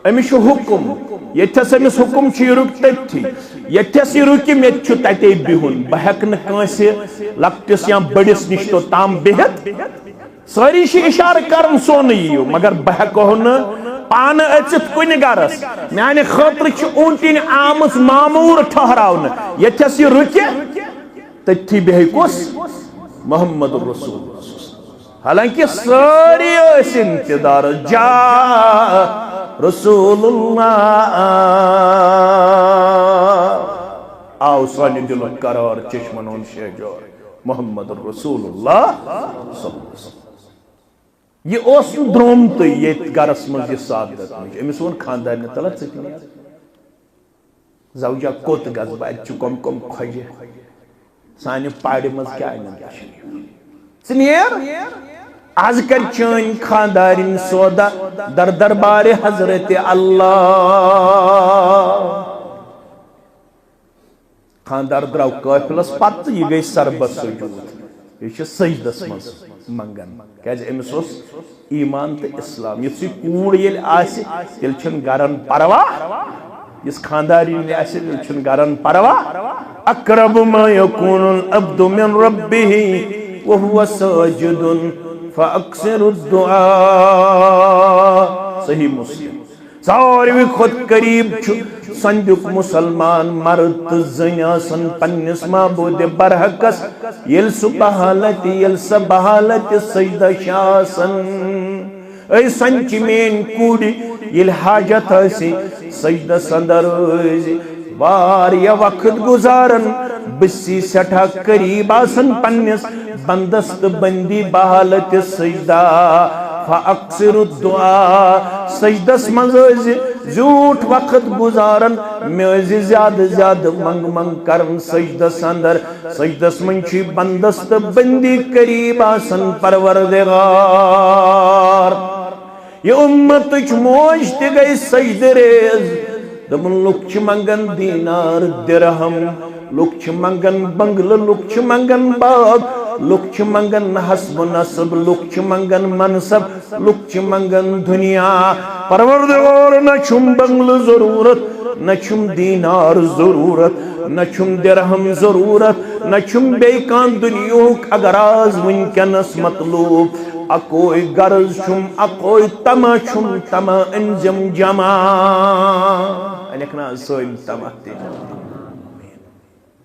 امس حکم یتھس امس حکم چھ رک تھی یتھس یہ رکم یت تتے بہن بہ ہیک نس لکٹس یا بڑس نش تو تام بہت ساری اشارہ کرن سون یو مگر بہ ہیکو پان اچت کن گرس میانہ خاطر چھ اونٹن آمس معمور ٹھہراون یتھس یہ رک تتھی بہ کس محمد الرسول حالانکہ ساری اس انتظار جا رسول اللہ آو سانی دل قرار چشمن ہن شجار محمد الرسول اللہ صلی اللہ علیہ وسلم یہ اس دروم تو یہ گرس مز یہ سعادت امس ون خاندار نے تلت سکنے زوجہ کوت گز بات چکم کم کھجے سانہ پاڑی مز کیا سنیر آز کر چین خاندارین سودا در دربار حضرت اللہ خاندار دراو قافلس پت یہ گئی سربت سجود یہ سجدس مز منگن کیاز امس ایمان تو اسلام یہ کوڑ یل آسی تیل چھن گرن پروا اس خاندارین آسی تیل چھن گرن پروا اقرب ما یکون العبد من ربه وهو ساجد فاکثر الدعاء صحیح مسلم ساروی خود قریب سندک مسلمان مرد زنیاسن پنس معبود برحقس یل سبحالت یل سبحالت سجدہ شاسن اے سنچ مین کوڑی یل حاجت سی سجدہ سندر واریا وقت گزارن بسی سٹھا قریب آسن پنس بندست بندی بحالت سجدہ فاکثر الدعاء سجدس منز زیوٹ وقت گزارن میں زیادہ زیادہ منگ منگ کرن سجدس اندر سجدس منچی بندست بندی قریب آسن پروردگار یہ امت چھ موج تی گئی سجد ریز دمن لوگ چھ منگن دینار درہم لوگ چھ منگن بنگل لوگ چھ منگن باغ لوگ چھ منگن حسب نصب لوگ چھ منگن منصب لوگ چھ منگن دنیا پروردگار نہ چھم بنگل ضرورت نہ چھم دینار ضرورت نہ چھم درہم ضرورت نہ چھم بیکان دنیوک اگر آز ونکنس مطلوب اکوئی غرض چھم اکوئی تما چھم تما انجم جمع انکنا سوئی تما تیجا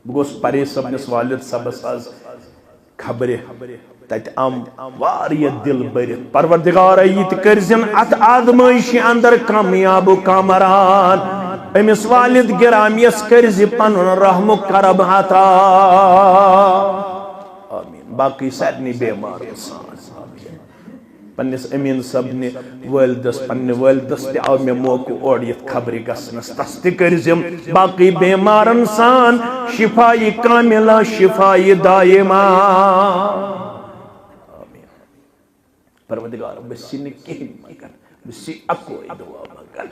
بگوس پری سبنس والد سبس آز خبرے تیت واری دل برت پروردگار ایت کرزن ات آدمائشی اندر کامیاب و کامران امس والد گرامیس کرزی پنن رحم و کرب عطا آمین باقی سارنی بیمار انسان پنس امین صاحب نے والدس پنہ والدس تہ آو میں موقع اوڑیت خبر گسنس تس تہ کرزم باقی بیمار انسان شفائی کاملہ شفائی دائمہ پروردگار بسی نکین مگر بسی اکوئی دعا مگر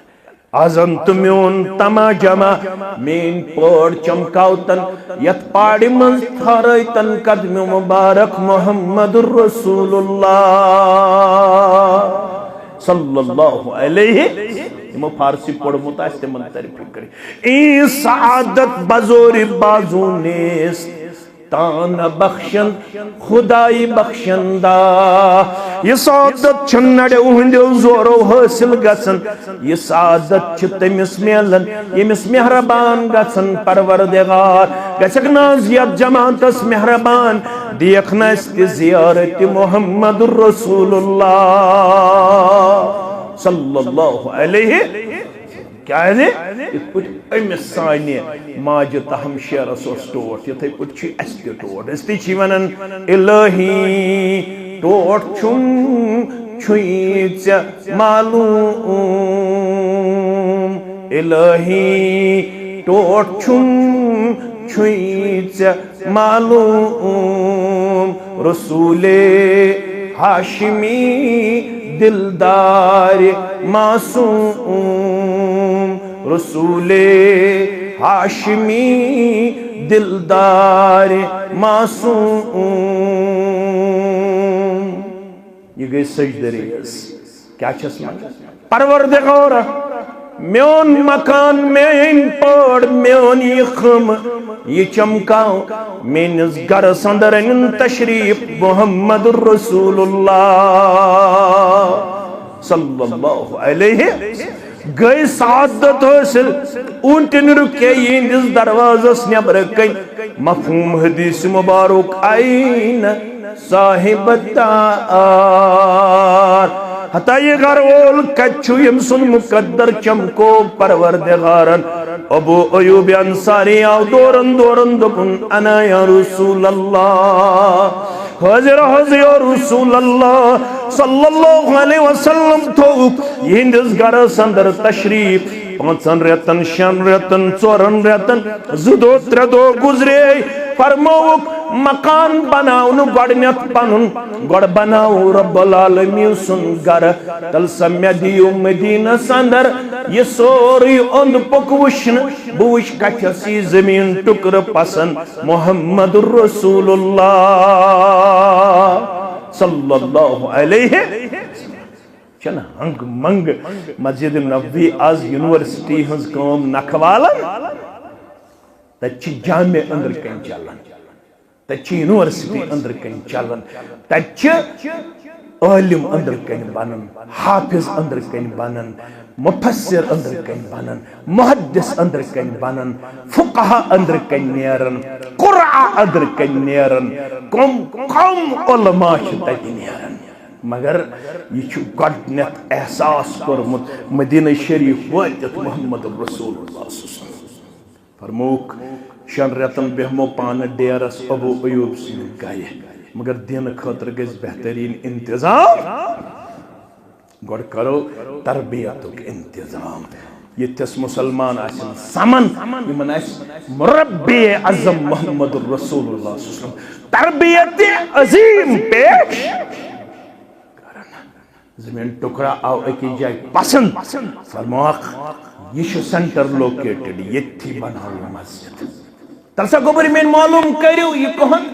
آزن تمیون تما جمع مین پوڑ چمکاوتن یت پاڑی منز تھارائیتن قدم مبارک محمد الرسول اللہ صلی اللہ علیہ امو فارسی پوڑ متاستے منتر فکر این سعادت بزور بازو نیست تان بخشن خدای بخشندہ یہ سعادت چھنڑے اہندیو زورو حاصل گسن یہ سعادت چھتمس میلن یمس مہربان گسن پروردگار گسک نازیت جماعتس مہربان دیکھنا استی زیارت محمد الرسول اللہ صلی اللہ علیہ کیا ہے یہ پوچھ امس سانی ماج تہم شیرس اس ٹوٹ یہ تھی پوچھ اس تی ٹوٹ اس تی چی ونن الہی ٹوٹ چھن چھوئی ژے معلوم الہی ٹوٹ چھن چھوئی ژے معلوم رسول ہاشمی دلدار معصوم رسول ہاشمی دلدار معصوم یہ گئی سجدہ ریز کیا چھس میں پروردگار میون مکان مین پوڑ میون یہ خم یہ چمکاؤ مینز گر سندرن تشریف محمد الرسول اللہ صلی اللہ علیہ گئی سعادت حاصل اونٹن رکے یہندس دروازس نبر کن مفہوم حدیث مبارک آئین صاحب الدار حتی یہ غرول کچھو یمسن مقدر چمکو پروردگارن ابو ایوب انصاری آو دورن دورن دکن انا یا رسول اللہ حضر حضر یا رسول اللہ صلی اللہ علیہ وسلم تھوک یہندس گرس اندر تشریف پانچن ریتن شن ریتن چورن ریتن زدو تردو گزرے فرموک مکان بناؤن گوڑنیت پنن گوڑ بناؤ رب العالمین سن گر تل سمیدیو مدینہ سندر یہ سوری اند پک وشن بوش کچھسی زمین ٹکر پسند محمد الرسول اللہ صلی اللہ علیہ چن ہنگ منگ مسجد نبوی آز یونیورسٹی ہنز کام نکھوالن تچی جامع اندر کن چلن تچی یونیورسٹی اندر کن چلن تچی عالم اندر کن بنن حافظ اندر کن بنن مفسر اندر کن بنن محدث اندر کن بنن فقہ اندر کن نیرن قرآ اندر کن نیرن کم علماء تک نیرن مگر یہ چھو گۄڈنیٚتھ احساس کورمت مدینہ شریف واتت محمد رسول اللہ صلی اللہ علیہ وسلم فرموک شن ریتن بہمو پان ڈیرس ابو ایوب سن گئے مگر دین خاطر گز بہترین انتظام گوڑ کرو تربیتک انتظام یہ تس مسلمان آسن سمن یمن آس مربی اعظم محمد رسول اللہ صلی اللہ علیہ وسلم تربیت عظیم پیش زمین ٹکرا آو ایک جائے پسند فرماق یہ شو سنٹر لوکیٹڈ یہ تھی بناو مسجد تلسا گبری میں معلوم کریو یہ کہن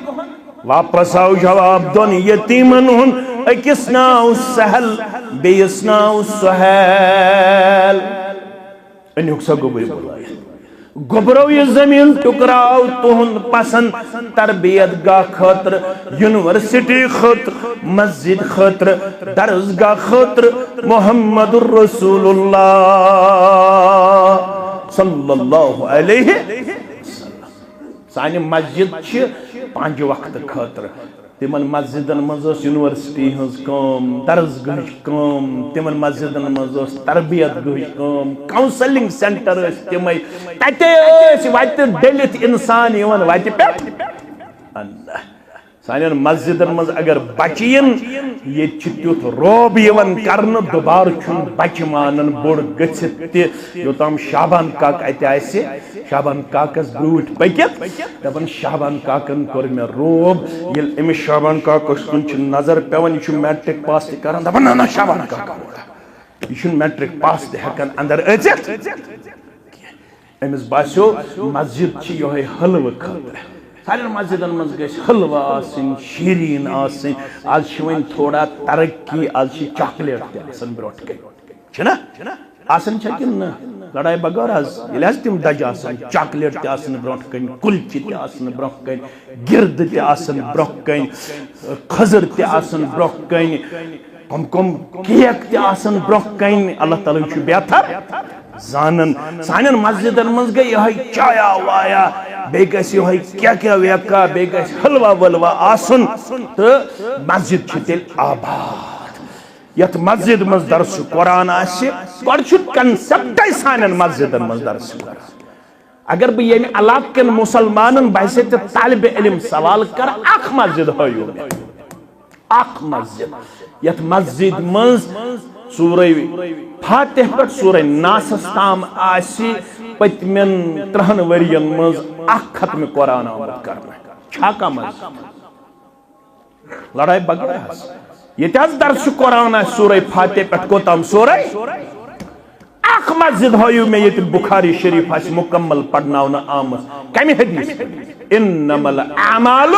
واپس آو جواب دون یتیمن ہن اکس ناو سہل بیس ناو سہل انہی اکسا گبری بولائی گبرو یہ زمین ٹکراو تہن پسند تربیت گاہ خاطر یونیورسٹی خاطر مسجد خاطر درسگاہ خاطر محمد الرسول اللہ صلی اللہ علیہ وسلم سانی مسجد چھ 5 وقت خاطر تمن مسجدن مزوس یونیورسٹی ہنز کام درسگاہچ کام تمن مسجدن مزوس تربیت گہچ کام کاؤنسلنگ سینٹر تمے تتے وت ڈلت انسان یوان وتہ پہ اللہ سانین مسجدن مز اگر بچین یہ تیت روب یوان کرن دوبارہ چھن بچ مانن بوڑ گچھت تہ یوتام شابان کاک اتہ آسہ شابان کاکس بروٹ پکت دپن شابان کاکن کور مے روب یل امس شابان کاکس کن چھ نظر پیوان یہ میٹرک پاس تہ کران دپن نا شابان کاک یہ میٹرک پاس تہ ہکن اندر اچت امس باسیو مسجد چھ یہ حلوہ خاطر سارے مسجدن مز گژھِ حلوہ آسن شیرین آسن آج ون تھوڑا ترقی آج چاکلیٹ تہ آسن برونٹ کن چھنا آسن چھا کن لڑائی بغیر آز ییٚلہِ حظ تم دج آسن چاکلیٹ تہ آسن برونٹ کن کلچہِ تہ آسن برونٹ کن گرد تہ آسن برونٹ کن خضر تہ آسن برونٹ کن کم کیک تہ آسن برونٹ کن اللہ تعالیٰ چھُ بہتر زانن سانن مسجدن مز گئی یہ چایا وایا بیٚیہِ گژھِ یہوے کیکا ویکا بیٚیہِ گژھِ حلوہ ولوہ آسن تہٕ مسجد چھِ تیٚلہِ آباد یتھ مسجد مز درس قرآن آسہِ گۄڈٕ چھُ کنسپٹے سانن مسجدن مز درس قرآن اگر بہٕ ییٚمہِ علاقہٕ کٮ۪ن مُسلمانن بہٕ ہسا تہِ طالبِ علم سوال کر اکھ مسجد ہٲیِو مےٚ اکھ مسجد یتھ مسجد مز سورہ فاتح پہ سورہ ناسس تام آسی پتمن 30 ورین مز اکھ ختم قرآن آمد کرنا چھا کا مسجد لڑائی بغیر یہ درس قرآن ہے سورہ فاتح پہ کوتام سورہ اکھ مسجد ہائیو میں یہ بخاری شریف آسی مکمل پڑھناونا آمد کمی حدیث انما الاعمال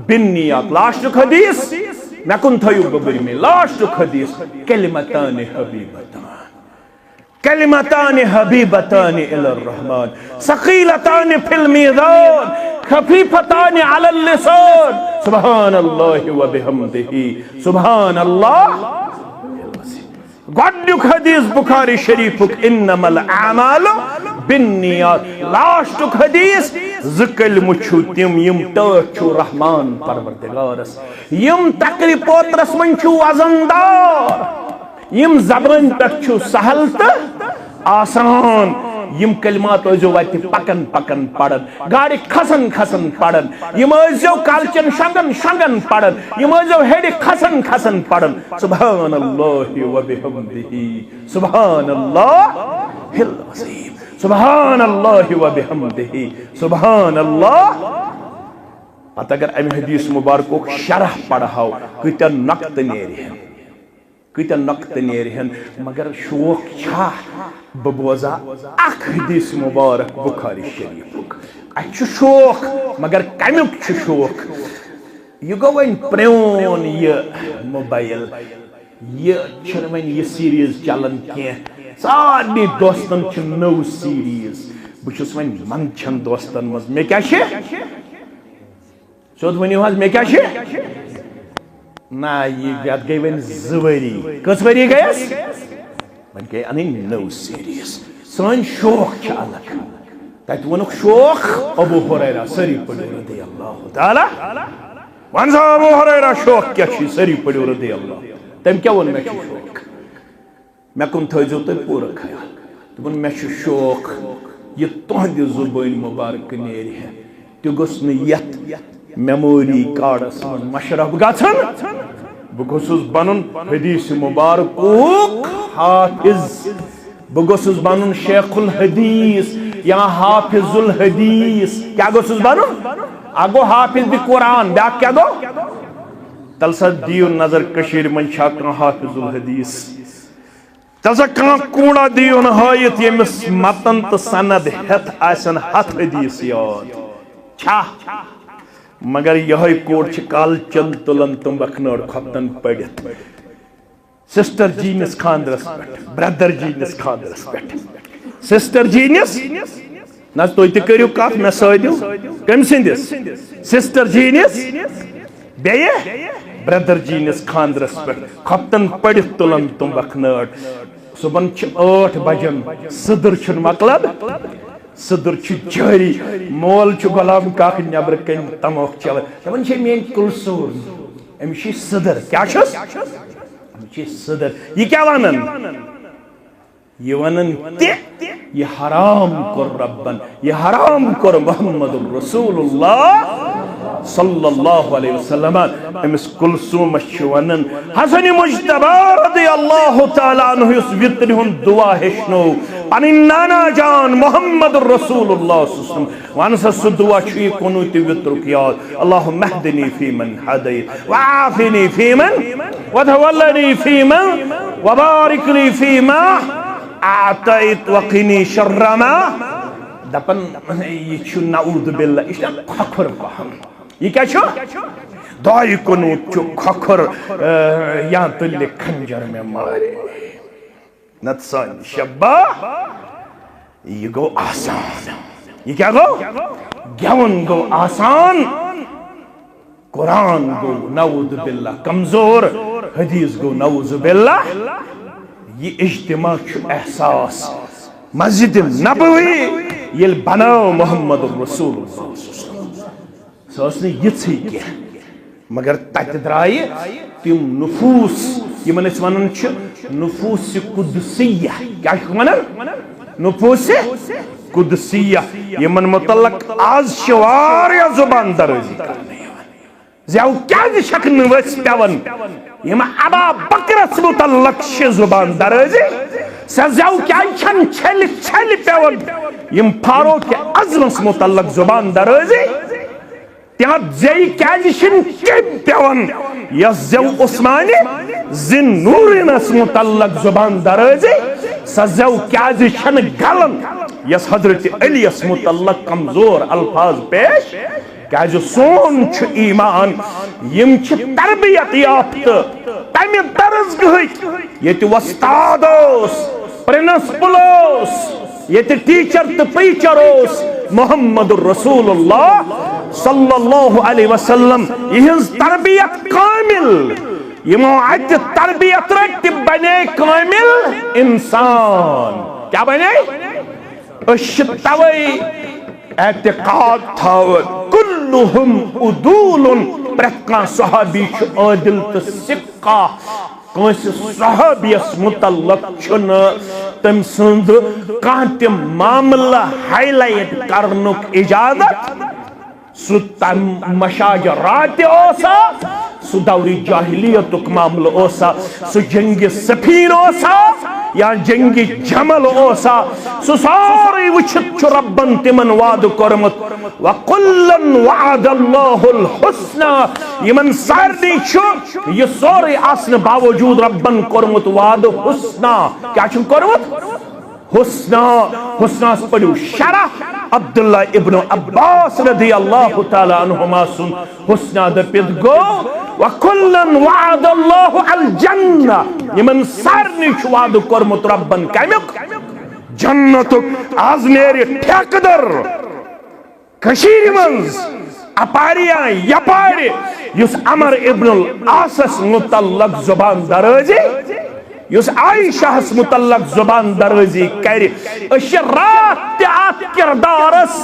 بالنیات لاسٹک حدیث میں کن تھیو گبری میں لاسٹک حدیث کلمتان حبیبتان الی الرحمن ثقیلتان فی المیزان خفیفتان علی اللسان سبحان اللہ و بحمدہ سبحان اللہ گۄڈنیُک حدیث بخاری شریفک انما الاعمال بالنیات لاسٹک حدیث زکلم چھو تم یم ٹاٹھ چھو رحمان پروردگارس یم تقری پوترس من چھو وزندار یم زبان پہ چھو سہل تو آسان یم کلمات ازو وتی پکن پکن پڑن گاڑی کھسن کھسن پڑن یم ازو کالچن شنگن شنگن پڑن یم ازو ہیڈی کھسن کھسن پڑن سبحان اللہ و بحمدہ سبحان اللہ العظیم سبحان اللہ و بحمدہ سبحان اللہ پتہ اگر ام حدیث مبارک شرح پڑھاو کتیا نقط نیرہن کتیا نقط نیرہن مگر شوق چھا ببوزا اخ حدیث مبارک بخاری شریفک اچھ شوق مگر کمیک چھ شوق یہ گو ون پرون یہ موبائل یہ چھن ون یہ سیریز چلن کی سارے دوستن چھ نو سیریز بچس ون منچن دوستن مز میں کیا چھ سود ونیو حظ میں کیا چھ نا یہ گئی ون زوری کس وری گیس ون گئی ان نو سیریز سن شوق چھ الگ تت ونک شوق ابو ہریرہ سری پڑھو رضی اللہ تعالی ون سا ابو ہریرہ شوق کیا چھ سری پڑھو رضی اللہ تم کیا ون میں شوق میں کن تھیزو تو پورا خیال دپن میں شوق یہ تہندِ زبان مبارک نیرِ ہے تہ گوٚژھ نہٕ یتھ میموری کارڈس منٛز مشرف گژھن بہٕ گوٚژھُس بنُن حدیث مبارکُک حافظ بہٕ گوٚژھُس بنُن شیخ الحدیث یا حافظ الحدیث کیا گوٚژھُس بنُن اکھ گوٚو حافظ قرآن بیاکھ کیا گوٚو تل سا دیو نظر کشیر من چھا کانٛہہ حافظ الحدیث تل سا کانٛہہ کوڑا دیون ہٲیِتھ ییٚمِس متن تہٕ سند ہیتھ آسن 7 حدیث یاد چھا مگر یہوے کوڑ چھ کالچن تلن تمبکھ نٲر کھۄفتن پٔڑِتھ سسٹر جینس خاندرس پٮ۪ٹھ برٛدر جینس خاندرس پٮ۪ٹھ سسٹر جینس نہ تُہۍ تہِ کٔرِو کتھ مےٚ سۭتۍ کٔمۍ سٕنٛدِس سسٹر جینس بیٚیہِ برٛدر جینس خاندرس پٮ۪ٹھ کھۄفتن پٔڑِتھ تُلن تمبکھ نٲر صبحن چھ 8 بجن صدر چھُنہٕ مۄکلان صدر چھ جاری مول چھ غلام کاک نیبر کن تموک چلان دپان چھ میٲنۍ کلثوم أمِس چھ صدر کیا چھس أمِس چھ صدر یہ کیا ونان یہ ونان تہ یہ حرام کور ربن یہ حرام کور محمد رسول اللہ صلی اللہ علیہ وسلم امس کلثوم ونن حسن مجتبی رضی اللہ تعالیٰ عنہ اس وطر ہن دعا ہشنو پنی نانا جان محمد رسول اللہ صلی اللہ علیہ وسلم وانسا سو دعا چھوئی قنوت وطر کیاد اللہم اہدنی فی من حدیت وعافنی فی من وتولنی فی من وبارک لی فی ما اعطیت وقنی شر ما دپن یہ چھو نعوذ باللہ اس نے کھکھر کہم یہ کیا چھو دعائی کنوت چھو کھکھر یہاں تلی کھنجر میں مارے نتسان شبہ یہ گو آسان یہ کیا گو گیون گو آسان قرآن گو نعوذ باللہ کمزور حدیث گو نعوذ باللہ یہ اجتماع چھو احساس مسجد نبوی یل بناو محمد رسول اللہ سوسنے یتھی کیا مگر تک درائی تم نفوس یہ من اس ونن چھ نفوس قدسیہ کیا ونن نفوس قدسیہ یہ من متعلق آز شوار یا زبان درازی کرنے زیو کیا دی شکن ویس پیون یہ من ابا بکرس متعلق ش زبان درازی سزیو کیا چھن چھل پیون یم فاروق اعظمس متعلق زبان درازی تیاد زی کیا جشن کب پیون یا زیو عثمانی زن نورینس متعلق زبان درازی سزیو کیا جشن گلن یس حضرت علیس متعلق کمزور الفاظ پیش کیا جو سون چھ ایمان یم چھ تربیت یافت تمی درز گئی یہ تی وستادوس پرنسپلوس یہ تی ٹیچر تی پیچروس محمد رسول اللہ صلی اللہ علیہ وسلم یہ تربیت کامل یہ موعد تربیت رکھتی بنے کامل انسان کیا بنے اشتوی اعتقاد تھاوت کلہم عدول پرکان صحابی چھ عادل تسقہ کنس صحابیس متعلق چھن تم سند کانت معاملہ ہائی لائٹ کرنک اجازت سو تم مشاجرات اوسا سو دوری جاہلیتک معاملہ اوسا سو جنگ سفین اوسا یا جنگ جمل اوسا سو ساری وچھت چھ ربن تمن وعد کرمت وَقُلًّا وَعَدَ اللَّهُ الْحُسْنَى یمن ساردی چھو یہ سوری آسن باوجود ربن کرمت وعد حسنہ کیا چھن کرمت حسنہ حسنہ پڑھو شرح عبداللہ ابن عباس رضی اللہ تعالی عنہما سن حسنہ در پید گو وَقُلًّا وَعَدَ اللَّهُ الْجَنَّةِ یمن سارنی چھو وعد کرمت ربن کمیک جنتک آز میری ٹھیک در کشیر منز اپاریاں یپاری یس عمر ابن العاصس متعلق زبان درازی یس عائشہ متعلق زبان درازی کری اش رات آت کردارس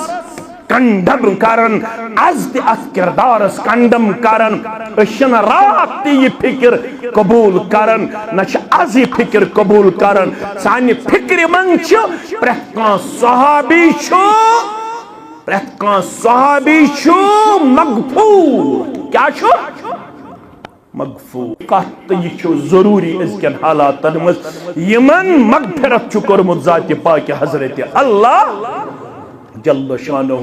کنڈم کرن از آت کردارس کنڈم کرن اشن رات یہ فکر قبول کرن نچ از یہ فکر قبول کرن سانی فکر منچ پرکان صحابی چھو پرکان صحابی چھو مغفور کیا چھو مغفور قط یہ چھو ضروری اس کے حالات تنمز یمن مغفرت چھو کرمت ذات پاک حضرت اللہ جل شانہ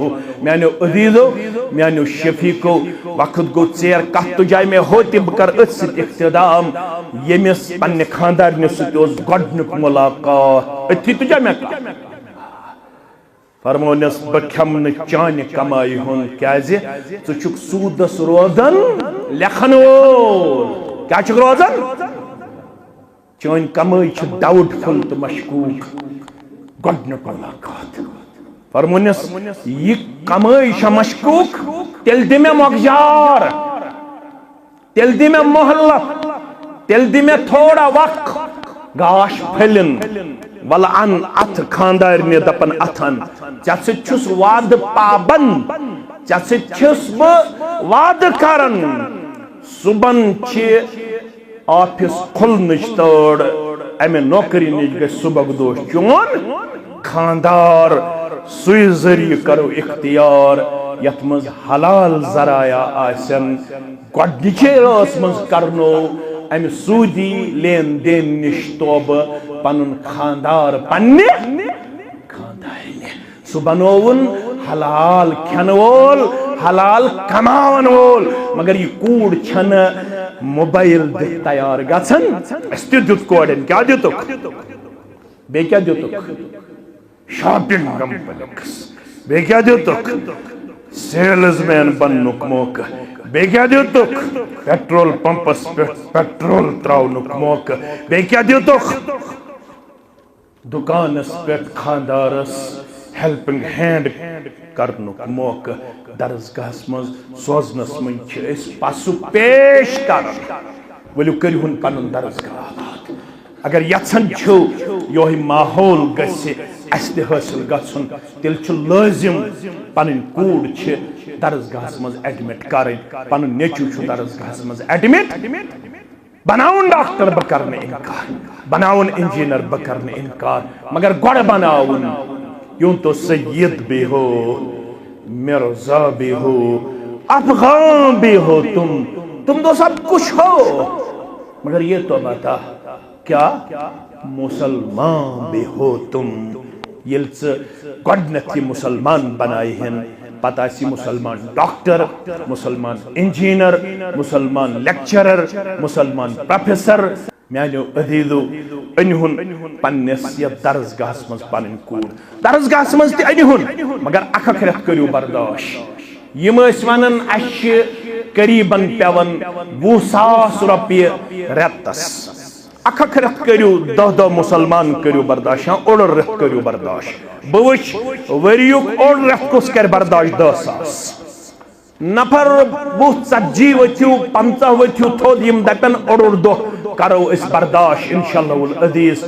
میانو عزیزو میانو شفیقو وقت گو چیر کہتو جائے میں ہوتی بکر اتست اقتدام یمیس پنی خاندار نسوز گوڑنک ملاقات اتھی تو جائے میں کہا فرمونس بکھمن چانی کمائی ہون کیازی تو چک سودس روزن لکھنول کیا چک روزن چانی کمائی چھ ڈاؤٹ فل تو مشکوک گوڑنک ملاقات فرمونس یہ کمائی چھ مشکوک تل دی میں مغجار تل دی میں محلت تل دی میں تھوڑا وقت گاش پھلن ولعن ات خاندار نے دپن اتھن جیسے چھس وعد پابند جیسے چھس وعد کرن صبح چھ آفس کھلنچ تڑ امی نوکری نج گئی صبح دوش چون خاندار سوئی ذریعہ کرو اختیار یت مز حلال ذرائع آسن گۄڈنِچے رٲژ منٛز کرنو امہِ سوٗدی لین دین نِش توبہٕ پنُن خاندار پننہِ خاندارنہِ سُہ بنووُن حلال کھٮ۪نہٕ وول حلال کماون وول مگر یہ کوٗر چھنہٕ موبایل دِتھ تیار گژھان أسۍ تہِ دیُت کورٮ۪ن کیٛاہ دِتُکھ بیٚیہِ کیٛاہ دِتُکھ شاپنگ کمپلیکس بیٚیہِ کیٛاہ دِتُکھ سیلز مین بننُک موقعہٕ بیٚیہِ کیٛاہ دِتُکھ پیٹرول پمپس پٮ۪ٹھ پیٹرول تراونُک موقعہٕ بیٚیہِ کیٛاہ دِتُکھ دُکانس پٮ۪ٹھ خاندارس ہیلپنگ ہینڈ کرنُک موقعہٕ درسگاہس منٛز سوزنس منٛز چھِ أسۍ پسُو پیش کران ؤلِو کٔرِہُن پنُن درسگاہ آباد اگر یژھان چھِو یہوے ماحول گژھِ اسہِ تہِ حٲصِل گژھُن تیٚلہِ چھُ لٲزِم پنٕنۍ کوٗر چھِ درسگاہس منٛز ایڈمٹ کرٕنۍ پنُن نیٚچوٗ چھُ درسگاہس منٛز ایڈمٹ بناوُن ڈاکٹر بہٕ کرٕ نہٕ اِنکار بناوُن انجیٖنر بہٕ کرٕ نہٕ اِنکار مگر گۄڈٕ بناوُن یوں تو سید بھی ہو مرزا بھی ہو افغان بھی ہو تم تو سب کچھ ہو مگر یہ تو بتا کیا مسلمان بھی ہو تم یل گۄڈنیتھ یہ مسلمان بنائے ہیں پتہ آسی مسلمان ڈاکٹر مسلمان انجینئر مسلمان لیکچرر مسلمان پروفیسر میانیو عزیزو انہن پننس یتھ درسگاہس مز پنن کوٗر درسگاہس مز تہِ انہن مگر اکھ رٮ۪تھ کٔرِو برداشت یم ٲسۍ ونان اسہِ چھِ قریباً پیوان 20,000 رۄپیہِ رٮ۪تس اکھ رٮ۪تھ کٔرِو دہ مسلمان کٔرِو برداشت یا اوٚڑ رٮ۪تھ کٔرِو برداشت بہٕ وٕچھ ؤریُک اوٚڑ رٮ۪تھ کُس کرِ برداشت 10,000 نفر 40 ؤتھِو 50 ؤتھِو تھوٚد یم دپن اوٚڑ دۄہ کرو أسۍ برداشت انشاءاللہ العزیز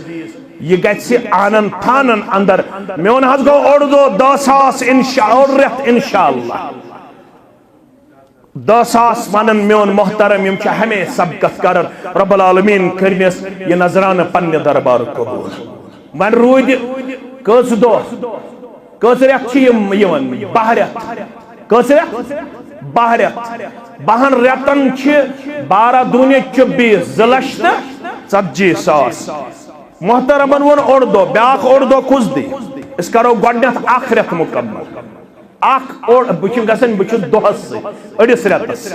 یہ گژھِ آنن فانن اندر میون حظ گوٚو اوٚڑ دۄہ 10,000 اوٚڑ رٮ۪تھ انشاءاللہ 10,000 ونن میون محترم یم چھِ ہمیشہ سبقت کران رب العالمین کٔرنس یہ نظرانہٕ پننہِ دربار قبول وۄنۍ روٗدِ کٔژ دۄہ کٔژ رٮ۪تھ چھِ یم یِوان 10 رٮ۪تھ کٔژ رٮ۪تھ 10 رٮ۪تھ 10 رٮ۪تن چھِ 12 دوٗنہِ 24 2,40,000 محترمن ووٚن اوٚڑ دۄہ بیٛاکھ اوٚڑ دۄہ کُس دی أسۍ کرو گۄڈنیتھ اکھ رٮ۪تھ مُکمل اکھ اوٚڑ بہٕ چھُ گژھان بہٕ چھُس دۄہس سۭتۍ أڑِس رٮ۪تس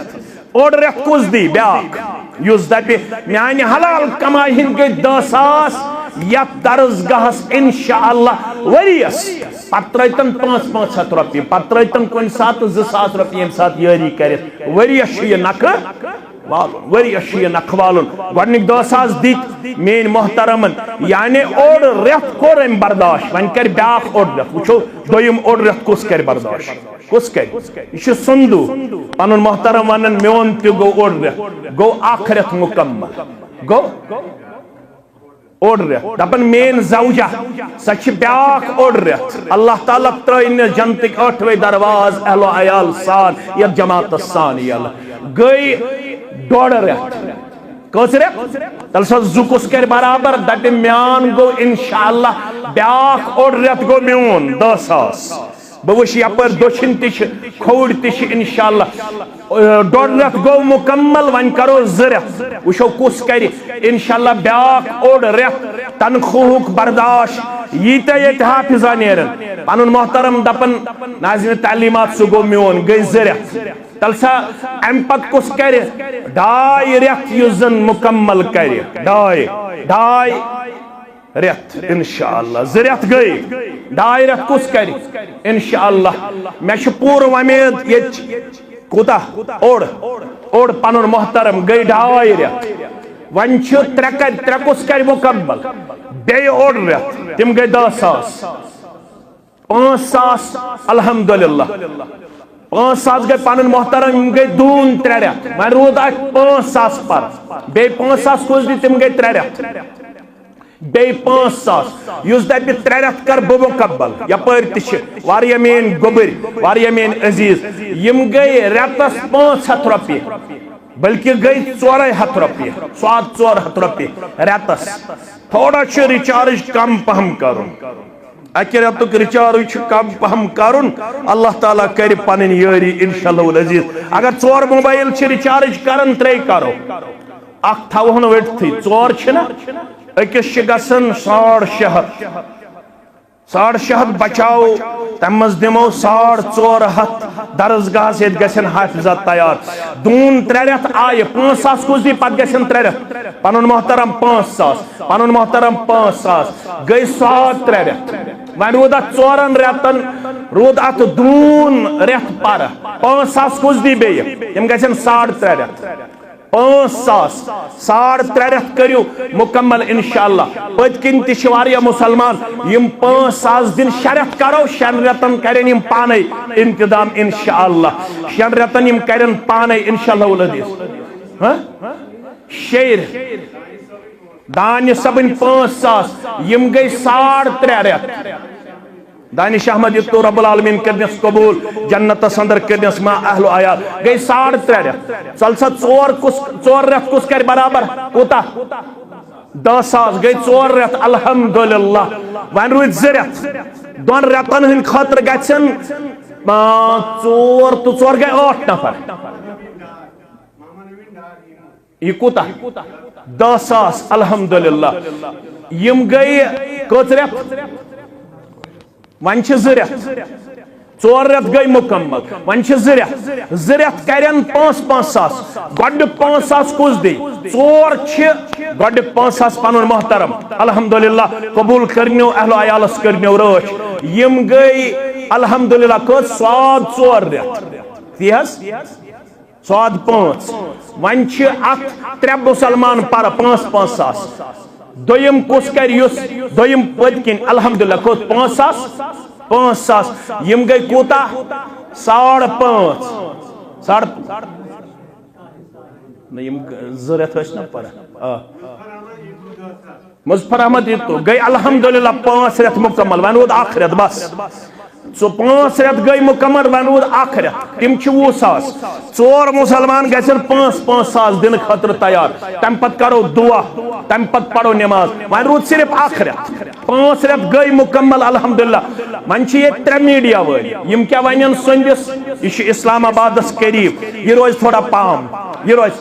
اوٚڑ رٮ۪تھ کُس دی بیٛاکھ یُس دپہِ میانہِ حلال کمایہِ ہٕنٛدۍ گٔے 10,000 یتھ درسگاہس انشاءاللہ ؤرِیس پتہٕ ترٲیتن 500 رۄپیہِ پتہٕ ترٲیتن کُنہِ ساتہٕ 2,000 رۄپیہِ ییٚمہِ ساتہٕ یٲری کرِتھ ؤرِیس چھُ یہِ نکھٕ والُن ؤرِیس چھُ یہِ نکھٕ والُن گۄڈنِکۍ 10,000 دِتۍ میٲنۍ محترمن یعنی اوٚڑ رٮ۪تھ کوٚر أمۍ برداشت وۄنۍ کرِ بیٛاکھ اوٚڑ رٮ۪تھ وٕچھو دوٚیِم اوٚڑ رٮ۪تھ کُس کرِ برداشت کُس کرِ یہِ چھُ سُنٛدوٗ پنُن محترم ونان میون تہِ گوٚو اوٚڑ رٮ۪تھ گوٚو اکھ رٮ۪تھ مُکمل گوٚو اوٚڑ رٮ۪تھ دپان میٲنۍ زوجہ سۄ چھِ بیٛاکھ اوٚڑ رٮ۪تھ اللہ تعالیٰ ترٲینس جنتٕکۍ 8وے درواز اہلو عیال سان یتھ جماعتس سان یلہٕ گٔے 1.5 رٮ۪تھ کٔژ رٮ۪تھ تیٚلہِ سا 2 کُس کرِ برابر دپہِ میان گوٚو انشاءاللہ بیٛاکھ اوٚڑ رٮ۪تھ گوٚو میون 10,000 بہٕ وٕچھِ یپٲرۍ دٔچھِنۍ تہِ چھِ کھوٚوٕرۍ تہِ چھِ انشاءاللہ 1.5 رٮ۪تھ گوٚو مُکمل وۄنۍ کرو 2 رٮ۪تھ وٕچھو کُس کرِ انشاءاللہ بیٛاکھ اوٚڑ رٮ۪تھ تنخواہُک برداشت ییٖتیاہ ییٚتہِ حافظہ نیرن پنُن محترم دپان ناظرین تعلیمات سُہ گوٚو میون گٔے 2 رٮ۪تھ تیٚلہِ سا امہِ پتہٕ کُس کرِ 2.5 رٮ۪تھ یُس زن مُکمل کرِ 2.5 رٮ۪تھ انشاءاللہ 2 رٮ۪تھ گٔے 2.5 رٮ۪تھ کُس کرِ انشاءاللہ مےٚ چھُ پوٗرٕ وۄمید ییٚتہِ کوٗتاہ اوٚڑ پنُن محترم گٔے 2.5 رٮ۪تھ وۄنۍ چھُ 3 کُس کرِ مُکمل بیٚیہِ اوٚڑ رٮ۪تھ تِم گٔے 10,000 5,000 الحمدللہ 5,000 گٔے پنُن محترم یِم گٔے دوٗن 3 رٮ۪تھ وۄنۍ روٗد اتھ 5,000 پر بیٚیہِ 5,000 کُس دی تِم گٔے 3 رٮ۪تھ بیٚیہِ 5,000 یُس دپہِ 3 رٮ۪تھ کر بہٕ مُکمل یپٲرۍ تہِ چھِ واریاہ میٲنۍ گوٚبٕرۍ واریاہ میٲنۍ عزیز یِم گٔے رٮ۪تس 500 رۄپیہِ بلکہِ گٔے 400 رۄپیہِ 400 رۄپیہِ رٮ۪تس تھوڑا چھُ رِچارٕج کم پہم کرُن اکہ رتک ریچارج کم پہم کرن اللہ تعالیٰ کر پنن یاری انشاءاللہ العزیز اگر 4 موبائل چھ ریچارج کرن 3 کرو اخ تھاون وٹتھی 4 چھنا اکس چھ گژھن 650 650 بچاو تمز دمو 450 درسگاہ سے گژھن حافظات تیار دون 3 رت آئے 5,000 کس دی پت گژھن 3 رت پنن محترم 5,000 پنن محترم 5,000 گئی 3 رت وۄنۍ روٗد اتھ 4 رٮ۪تن روٗد اتھ دوٗن رٮ۪تھ پرٕ 5,000 کُس دی بیٚیہِ تِم گژھن 3.5 رٮ۪تھ 5,000 3.5 رٮ۪تھ کٔرِو مُکمل انشاءاللہ پٔتۍ کِنۍ تہِ چھِ واریاہ مُسلمان یِم 5,000 دِن 6 رٮ۪تھ کرو 6 رٮ۪تن کرن یِم پانے انتظام انشاءاللہ 6 رٮ۪تن یِم کرن پانے انشاءاللہ العزیز 6 رٮ۪تھ دانہِ صبن 5,000 یم گئی 3.5 رٮ۪تھ دانش احمد یتو رب العالمین کرنس قبول جنت اندر کرنس ما اہل و عیال گئی 3.5 رٮ۪تھ چل سا 4 رٮ۪تھ کس کر برابر کوتا 10,000 گئی 4 رٮ۪تھ الحمدللہ وۄنۍ روٗدۍ 2 رٮ۪تھ 2 رٮ۪تن ہٕنٛدۍ خٲطرٕ گژھن 4 تہٕ 4 گئی 8 نفر یہ کوتا 10,000 الحمدللہ یم گئی کٔژ رٮ۪تھ وۄنۍ چھِ 2 رٮ۪تھ 4 رٮ۪تھ گئی مکمل وۄنۍ چھِ 2 رٮ۪تھ کرن 5,000 گۄڈٕ 5,000 کُس دی 4 چھِ گۄڈٕ 5,000 پنُن محترم الحمدللہ قبول کرنیو اہل و عیالس کرنیو رٲچھ یم گئی الحمدللہ کٔژ 4 رٮ۪تھ تی حظ 5 وۄنۍ چھِ اتھ 3 مُسلمان پرٕ 5,000 دوٚیِم کُس کر یُس دوٚیِم پٔتۍ کِنۍ الحمدللہ کھوٚت 5,000 یم گئی کوٗتاہ 5.5 نہ یم 2 رٮ۪تھ ٲسۍ نا پرٕ مظفر احمد یتو گئی الحمدللہ 5 رٮ۪تھ مکمل وۄنۍ روٗد 1 رٮ۪تھ بس 5 رٮ۪تھ گئی مکمل وۄنۍ روٗد 1 رٮ۪تھ تِم چھِ 20,000 4 مُسلمان گژھن 5,000 دِنہٕ خٲطرٕ تیار تمہِ پتہٕ کرو دعا تمہِ پتہٕ پرو نماز وۄنۍ روٗد صرف 1 رٮ۪تھ 5 رٮ۪تھ گئی مکمل الحمدللہ وۄنۍ چھِ ییٚتہِ 3 میٖڈیا وٲلۍ یِم کیٛاہ ونن سندس یہ چھُ اسلام آبادس قریب یہ روزِ تھوڑا پام یہ روزِ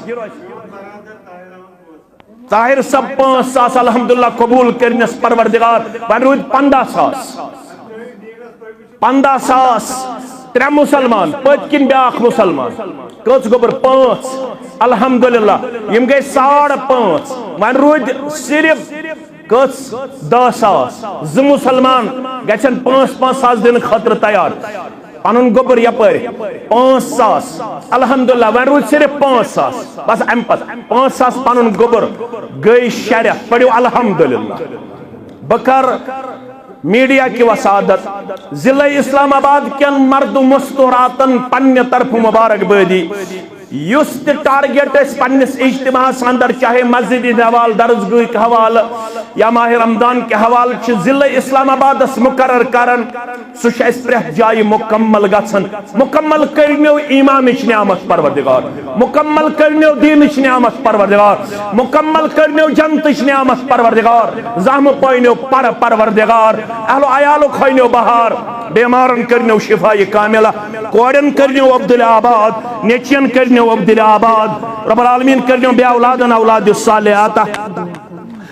طاہر صاحب 5,000 الحمدللہ قبول کرنس پروردگار وۄنۍ روٗدۍ 15,000 3 مُسلمان پٔتۍ کِنۍ بیٛاکھ مُسلمان کٔژ گوٚبُر 5 الحمدللہ یم گئی 5.5 وۄنۍ روٗدۍ صرف کٔژ 10,000 2 مُسلمان گژھن 5,000 دِنہٕ خٲطرٕ تیار پنُن گوٚبُر یپٲرۍ 5,000 الحمدللہ وۄنۍ روٗدۍ صرف 5,000 بس امہِ پتہٕ 5,000 پنُن گوٚبُر گئی 6 رٮ۪تھ پٔرِو الحمدللہ بہٕ کرٕ میڈیا کی وسادت ضلع اسلام آباد کن مرد مستوراتن پنہ طرف مبارک بادی یس تہ ٹارگیٹ اس پنس اجتماع اندر چاہے مسجد حوالہ درسگاہ حوالہ یا ماہ رمضان کے حوالہ ضلع اسلام آباد مقرر کرن سہ اس پریت جائے مکمل گھن مکمل کرنیو ایمانچ نعمت پروردگار مکمل کرنیو دینچ نعمت پروردگار مکمل کرنیو جنتچ نعمت پروردگار زحم پائنیو پروردگار اہل و عیالو کھائنیو بہار بیمارن کرنیو شفاء کاملہ کوڑن کرنیو عبدالآباد نیچین کرنیو عبدالآباد رب العالمین کرنیو بے اولادن اولاد الصالحات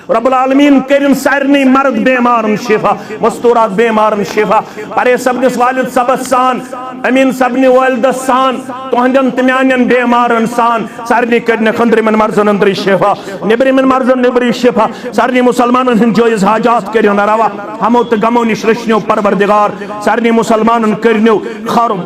رب العالمین کرن سارنی مرد بیمارن شفا مستورات بیمارن شفا پرے سبنس والد سبس سان امین سبنی والد سان تہندن تمیانین بیمارن سان سارنی کرن خندر من مرزن اندری شفا نبری من مرزن نبری شفا سارنی مسلمانن ہن جویز حاجات کرن روا ہمو تغمو نش رشنیو پروردگار سارنی مسلمانن کرنیو خارم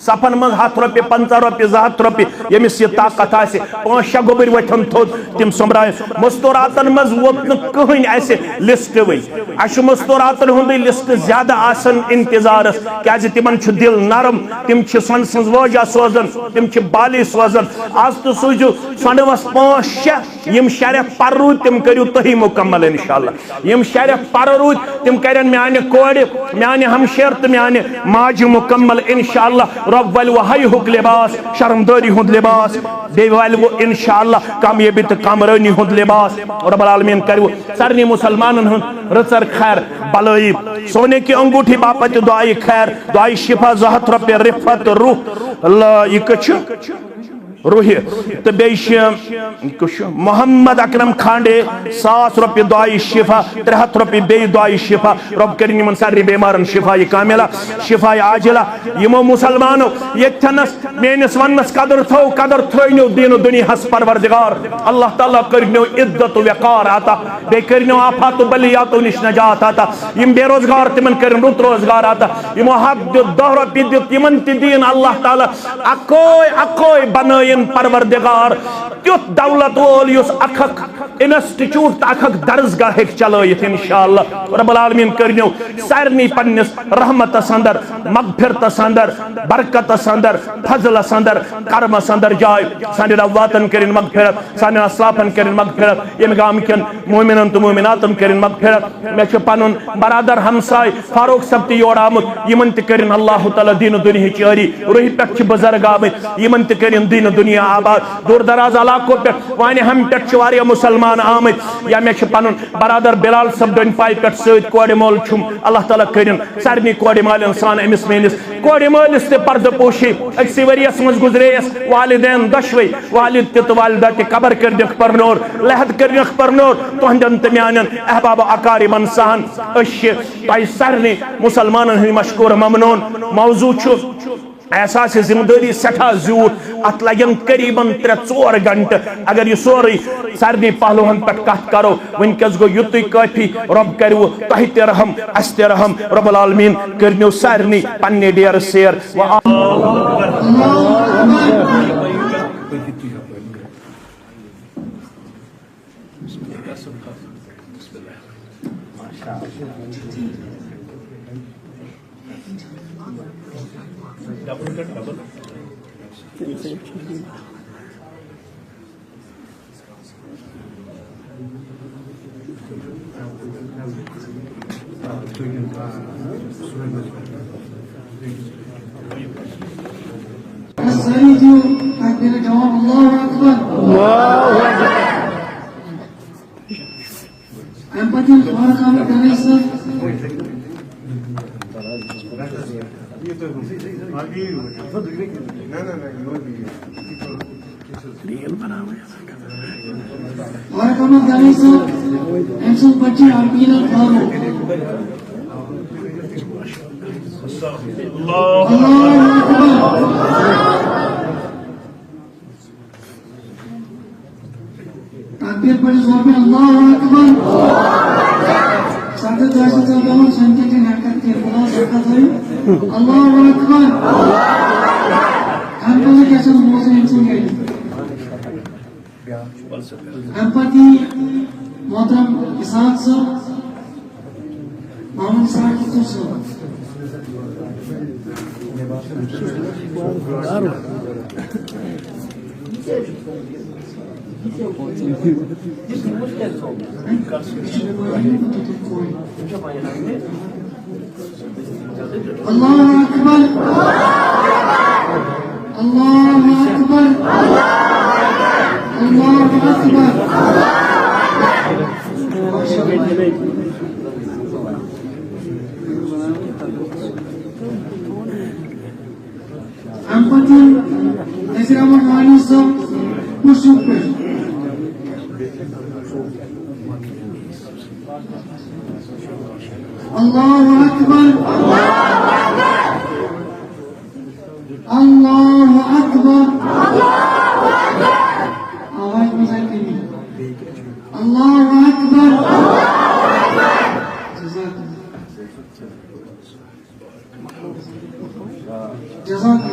سفن من 100 رۄپیہِ 50 رۄپیہِ 200 رۄپیہِ ییٚمِس یہِ طاقت آسہِ 5-6 گوٚبٕرۍ ؤتھن تھوٚد تِم سوٚمبرایہِ مستوراتن منٛز ووت نہٕ کٕہٕنۍ اَسہِ لسٹ وٕنۍ اَسہِ چھُ مستوراتن ہُنٛدٕے لسٹ زیادٕ آسان انتظارس کیازِ تِمن چھُ دل نرم تِم چھِ سۄنہٕ سٕنٛز وٲجا سوزان تِم چھِ بالی سوزان آز تہِ سوٗزِو سۄنہٕ 5-6 یِم 6 رٮ۪تھ پرٕ روٗدۍ تِم کٔرِو تُہی مُکمل انشاءاللہ یِم 6 رٮ۪تھ پرٕ روٗدۍ تِم کرن میانہِ کورِ میانہِ ہمشیر تہٕ میانہِ ماجہِ مُکمل انشاءاللہ رب ول وہ حیہک لباس شرمداری ہند لباس بے ول وہ انشاءاللہ کامیابی تو کامرانی ہند لباس رب العالمین کرو سارنی مسلمانن ہند رچر خیر بلائی سونے کی انگوٹھی باپت دعائی خیر دعائی شفا زہت رب رفت روح اللہ یہ کچھ روحی تو بیش محمد اکرم کھانڈے 100 روپیہ دعائی شفا 300 روپیہ بے دعائی شفا رب کرنی من ساری بیمارن شفا کاملہ شفا عاجلہ یمو مسلمانو یہ تھنس مینس ونس قدر تھوینو دین و دنیا حس پروردگار اللہ تعالیٰ کرنیو عدت و وقار آتا بے کرنیو آفات و بلیات و نش نجات آتا یم بے روزگار تمن کرن رت روزگار آتا یمو حق دیت دہ روپیہ دیت یمن تی دین اللہ تعالیٰ اکوئی بنائی پروردگار تیت دولت وول یس اکھک انسٹیٹیوٹ اکھک درسگاہ چلائت انشاءاللہ رب العالمین کرنیو سارنی پنس رحمت اندر مغفرت اندر برکت اندر فضل اندر کرم اندر جائے سانہ رواتن کرن مغفرت سانہ اسلافن کرن مغفرت یم گام کن مومنن تو مومناتن کرن مغفرت میں چھ پنن برادر ہمسائے فاروق صاحب تی یور آمت یمن تہ کرن اللہ تعالی دین و دنیا چاری روحی پہ چھ بزرگ آمت یمن تہ کرن دین دنیا آباد دور دراز علاقوں پہ وانی ہم پہ چھ مسلمان آمت یا میں چھ پنن برادر بلال صاحب دن پائی پہ سید کوڑ مول چھم اللہ تعالی کرن سارنی کوڑ مال انسان امس مینس کوڑ مالس تہ پردہ پوشی اکسی وریس مز گزریس والدین دشوی والد تہ والدہ تہ قبر کرنک پرنور لحد کرنک پرنور تہندن تہ میانن احباب اقاربن سہن اش تہ سارنی مسلمانن ہند مشکور ممنون موضوع چھ احساس ذمہ داری سٹھا زیوت ات لگن قریباً 3-4 گھنٹہ اگر یہ سوری سارنی پہلوہن پہ کت کرو ونکس گو یوتی کافی رب کرو تہ تہ رحم اس تہ رحم رب العالمین کرنیو سارنی پنہ ڈیر سیر تکبیر پڑھ زور میں اللہ اکبر ساتھ دعائیں چاہوں سنتے تھے نکت کے خدا سکتا تھا اللہ اکبر ہم کو کیسا موزے انسان گئے ہم پتی محترم اسحاق صاحب محمد اسحاق کی صاحب اللہ اکبر اللہ اکبر اللہ اکبر ہم پتی نذیر احمد وانی صاحب مشروع پر اللہ اکبر اللہ اکبر آواز مزائی کرنی اللہ اکبر جزاک اللہ